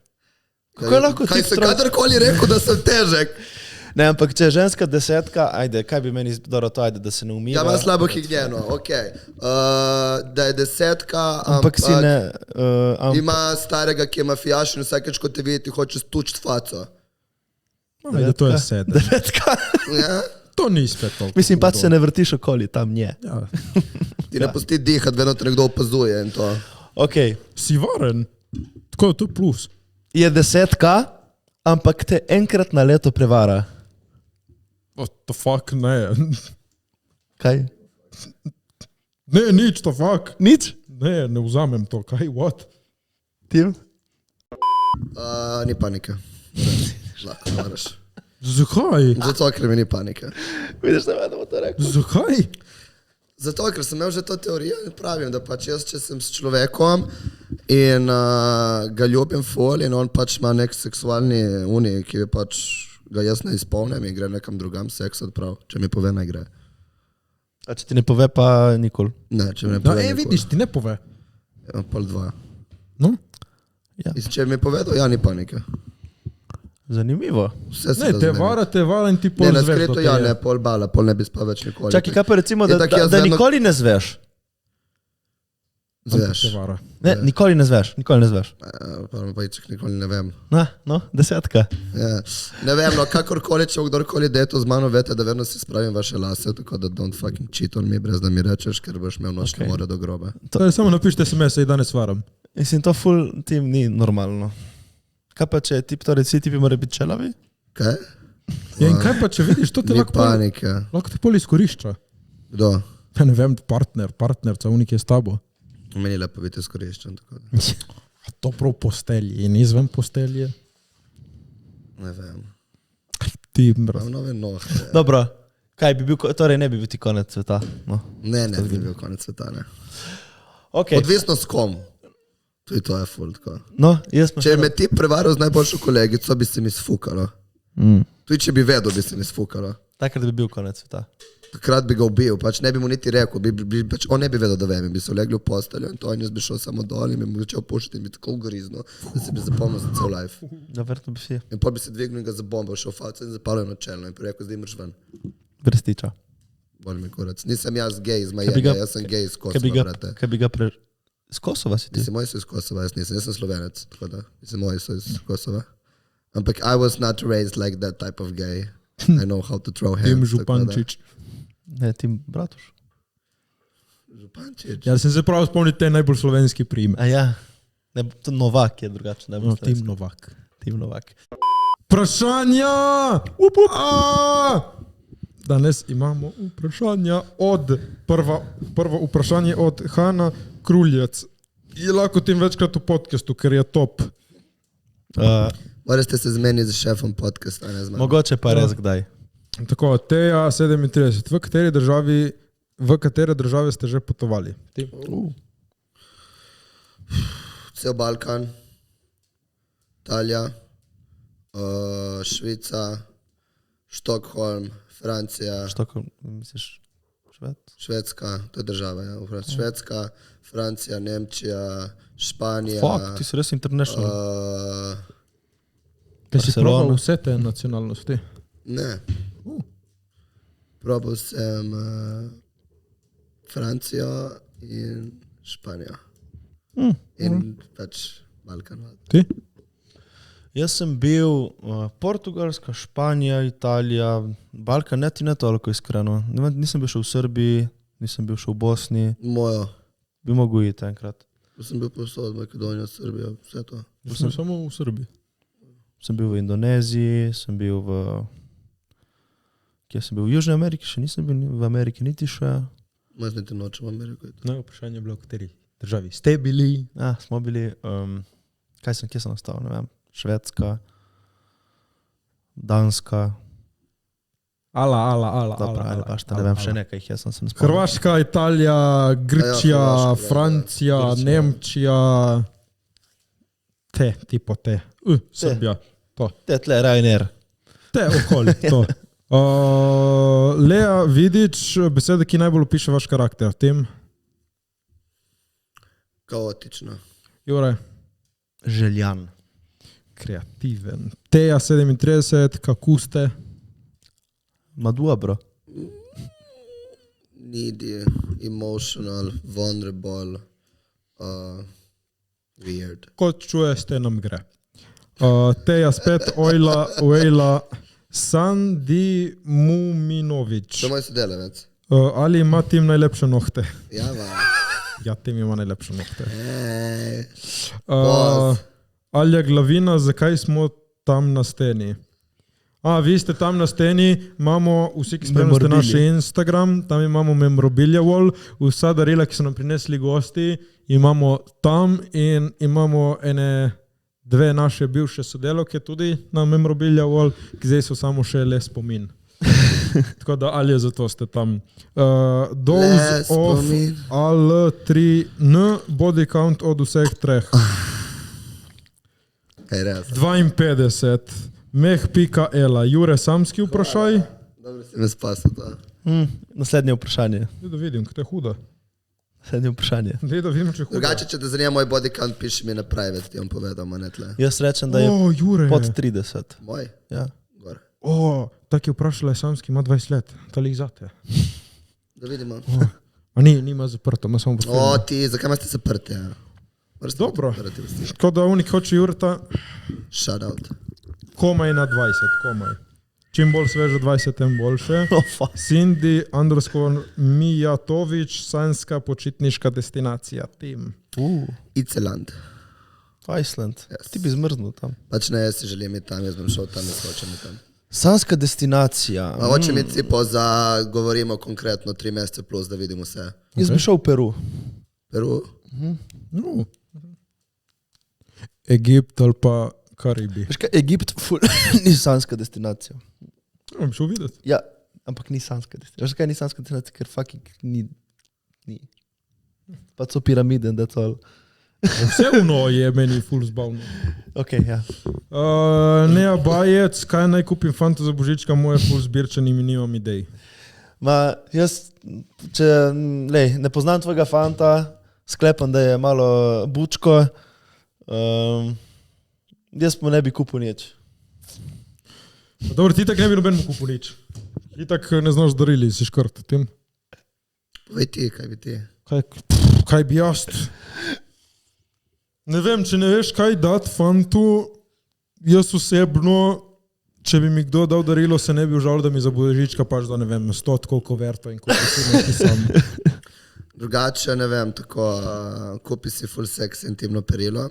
Kako je lahko Kaj tip se trojka? kadarkoli rekel, da sem težek? Ne, ampak če je ženska 10, ajde, kaj bi meni dobro to, ajde, da se ne umiva. Ja, ima slabo higieno, ok. Da je 10, Ampak si ne... ima starega, ki je mafijaš in vsakeč, ko te vidi, ti hoče stučiti faco. ajde, to je 7. 9. Ja? To ni spet toliko. Mislim, pa se ne vrtiš okoli, tam nje. Ja. Ti ne pusti dihati, vedno te nekdo opazuje in to. Ok, Si varen. Tako, to je plus. je 10, ampak te enkrat na leto prevara. What the fuck, ne. Kaj? Ne, nič, to fuck. Nič? Ne, ne vzamem to, kaj, what? Tim? Ni panike. Lahko moraš. Zakaj? Zato, ker mi ni panike. Vidiš, da vedno to rekel. Zakaj? Zato, ker sem imel že to teorijo in pravim, da pač jaz, če sem s človekom in ga ljubim ful in on pač ima nek seksualni unij, ki je pač ga jaz ne izpolnim in gre nekam drugam seks odprav, če mi pove, ne gre. A če ti ne pove, pa nikoli. Ne, če mi ne No, pove. vidiš, ti ne pove. Ja, pol 2. No? In če mi je povedal, ja, ni panike. Zanimivo. Vse se Ne, da te zmeni. vara in ti Ne, pol na zveš, skreto, da ja, te je. ne, pol bala, pol ne bi spal več nikoli. Čakaj, kaj pa recimo, da, Itak da, jaz da vedno- nikoli ne zveš? Zveš. Ne, nikoli ne zveš. Pa iček nikoli ne vem. No, 10. Ja. Ne vem, no, kakorkoli, če kdorkoli deto z mano, vete, da vedno si spravim vaše lase, tako da don't fucking cheat on me, brez da mi rečeš, ker boš imel nočne more do groba. Samo napišite SMS-e in danes varam. Mislim, to full tim ni normalno. Kaj pa če tip, torej vsi tipi morajo biti čelavi? Kaj? Ja, in kaj pa če vidiš, to te Ni lahko panike. pol izkorišča. Kdo? Ja ne vem, partnerca, unik je s tabo. Meni je lepo biti izkoriščen, tako da. A to prav postelji in izven postelje. Ne vem. Ti, brat. Imam nove nohte. Dobro, kaj bi bil, torej ne bi bil ti konec sveta. No. Ne, bi bil konec sveta, ne. Okay. Odvisno s kom. To je ful, tako. No, jaz Če me ti prevaral z najboljšo kolegico, bi se mi sfukalo. Tudi če bi vedel, bi se mi sfukalo. Takrat bi bil konec sveta. Takrat bi ga ubil, pač ne bi mu niti rekel, pač on ne bi vedel, da vem, bi se legli v posteljo in to in jaz bi šel samo dol in bi mu začel pušiti in bi tako ugrizno, da se bi zapomnil za cel life. Da, verjetno bi si. In potem bi se dvignil in ga zabombal, šel v falce in zapalil na čelno in bi rekel, zdaj mrš ven. Brestiča. Boli mi kurac. Nisem jaz gej iz Miami, jaz sem gej iz Kosova, brate. Kaj bi ga iz Kosova si ti? Mislim, moji so iz Kosova, jaz sem Slovenec, tako da, mislim, moji so iz Kosova. Ampak I was not raised like that type of gay. I know how to throw hands. Tim Župančič. Ne, Tim Bratuš. Župančič. Ja, sem se prav spomnil te najbolj slovenski prime. A ja, ne, to Novak je drugačen. No, Tim Novak. Tim Novak. Vprašanja! Danes imamo vprašanja od, prvo vprašanje od Hanna Kruljec. Je lahko tim večkrat v podcastu, ker je top. Morate se zmeniti z šefom podcasta, ne z mano. Mogoče pa res kdaj. Tako, Teja 37. V katere države ste že potovali? Cel Balkan, Italija, Švica, Štokholm, Francija, Misliš Švedska, to je država, ja. Švedska, Francija, Nemčija, Španija. Fuck, ti si res international. Kaj si probal vse te nacionalnosti? Ne. Probal sem Francijo in Španijo. In pač Balkan. Ti? Jaz sem bil Portugalska, Španija, Italija, Balkan, ne toliko iskreno. Nisem bil še v Srbiji, nisem bil še v Bosni. Mojo. Bi mogel iti enkrat. Sem bil posod Makedonija, Srbija, vse to. Sem samo v Srbiji. Sem bil v Indoneziji, sem bil Kje sem bil? V Južni Ameriki še nisem bil, v Ameriki niti še. Maz niti nočem v Ameriko. No, vprašanje je bilo, v kateri državi ste bili? Smo bili, kje sem ostal, ne vem, Švedska, Danska. Dobro, ali pa šta, ne vem, še nekaj jih jaz sem spomnil. Hrvaška, Italija, Grčija, Francija, Nemčija, tipo te. Srbija, to. Te tle, Ryanair. Te okoli, to. Lea Vidič, beseda, ki najbolj opiše vaš karakter. Tim? Kaotično. Jure? Željan. Kreativen. Teja 37, kako ste? Ma dobro. Needy, emotional, vulnerable, weird. Kot čujeste, nam gre. Teja spet, Ojla, Sandi Muminovič. To je moj sodelavec. Ali ima Tim najlepše nohte? Ja, vam. Ja, Tim ima najlepše nohte. Boss. Alja Glavina, zakaj smo tam na steni? Vi ste tam na steni, imamo vsi, ki spremljate naš Instagram, tam imamo memorabilia wall, vsa darila, ki so nam prinesli gosti, imamo tam in imamo dve naše bivše sodelavke tudi na memorabilia wall, ki zdaj so samo še le spomin. Tako da, ali je zato ste tam. Dose of Al3N, body count od vseh treh. 52. Meh.ela. Jure, samski vprašaj. Dobro si me spasal to. Naslednje vprašanje. Da vidim, kaj je huda. Naslednje vprašanje. Da vidim, če je huda. Drugače, če te zanima moj body count, piši mi na private, ti bom povedal, manetle. Jaz rečem, da je pod 30. Moj? Ja. Gor. Tak je vprašala, samski ima 20 let. Tali zate. Da vidimo. A nima zaprto, ima samo profil. O, ti, zakaj imate zaprte? Ja? Dobro. Tako da unik hoče Jurta, Shout out. komaj na 20, komaj. Čim bolj sveže 20, tem boljše. Oh, fuck. Cindy _Mijatovič, sanjska počitniška destinacija, tim. Iceland. Iceland. Yes. Ti bi zmrznil tam. Pač ne, jaz si želim iti tam, jaz bom šel tam, jaz hočem iti tam. Sanska destinacija. A hočem iti tipo za, govorimo konkretno 3 mesece plus, da vidimo vse. Jaz bi šel v Peru. Peru? No. Egipt ali pa Karibi. Veš kaj, Egipt ni sanska destinacija. Ja, bi šel videti. Ja, ampak ni sanska destinacija. Veš kaj ni sanska destinacija, ker fucking ni. Pa so piramide in that's all. Vse uno je meni ful zbavno. Ok, ja. Nea Bajec, kaj naj kupim fanta za božička, moje ful zbirčan in nimam idej. Ma, jaz, če ne poznam tvojega fanta, sklepam, da je malo bučko, jaz mu ne bi kupil nič. Dobro, ti tak ne bi noben mu kupil nič. Ti tak ne znaš darili, si škrt. Tem. Povej ti, kaj bi ti? Kaj bi jaz? Ne vem, če ne veš, kaj dati fantu, jaz osebno, če bi mi kdo dal darilo, se ne bi užal, da mi za božička pač da, ne vem, 100 koliko verto in koliko si neki sam. Drugače, ne vem, tako, kupi si full sex intimno perilo.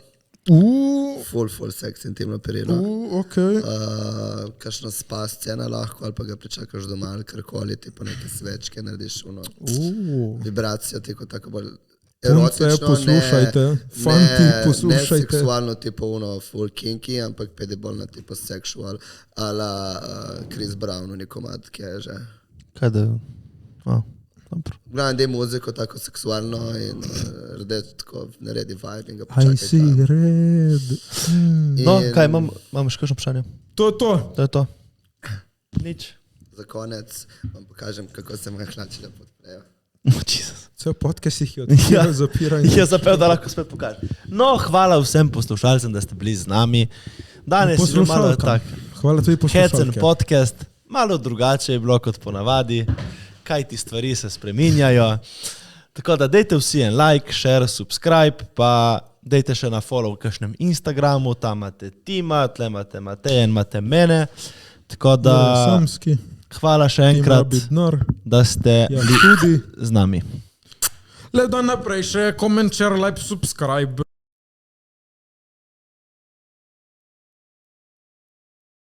Full sex intimno perilo. Okay. Kakšna spa scena lahko, ali pa ga pričakaš doma, ali karkoli, tipo neke svečke, narediš uno. Vibracijo, tako bolj erotično, poslušajte, fanti, poslušajte. Ne seksualno, tipo uno full kinky, ampak pede bolj na tipo sexual, ala Chris Brown, nekomad, ki je že. Kaj da? Dobro. Glavno, da je muziko tako seksualno in tako naredi vibe in ga I počakaj see red. No, kaj, imam še kakšno vprašanje? To je to. To je to. Nič. Za konec vam pokažem, kako se moje hlače lepo odprejo. Oh, Jesus. Cel podcast jih je odpiral, zapiral. Je zapel, da lahko spet pokažem. No, hvala vsem poslušalcem, da ste bili z nami. Danes je bilo malo tak. Hvala tudi Hecen poslušalke. podcast, malo drugače je bilo kot ponavadi, kaj ti stvari se spreminjajo. Tako da dejte vsi en like, share, subscribe, pa dejte še na follow v kakšnem Instagramu, tam imate Tima, tle imate Mateja in imate mene. Tako da Samski. hvala še enkrat, da ste bili z nami. Lep dan naprej, še comment, share, like, subscribe.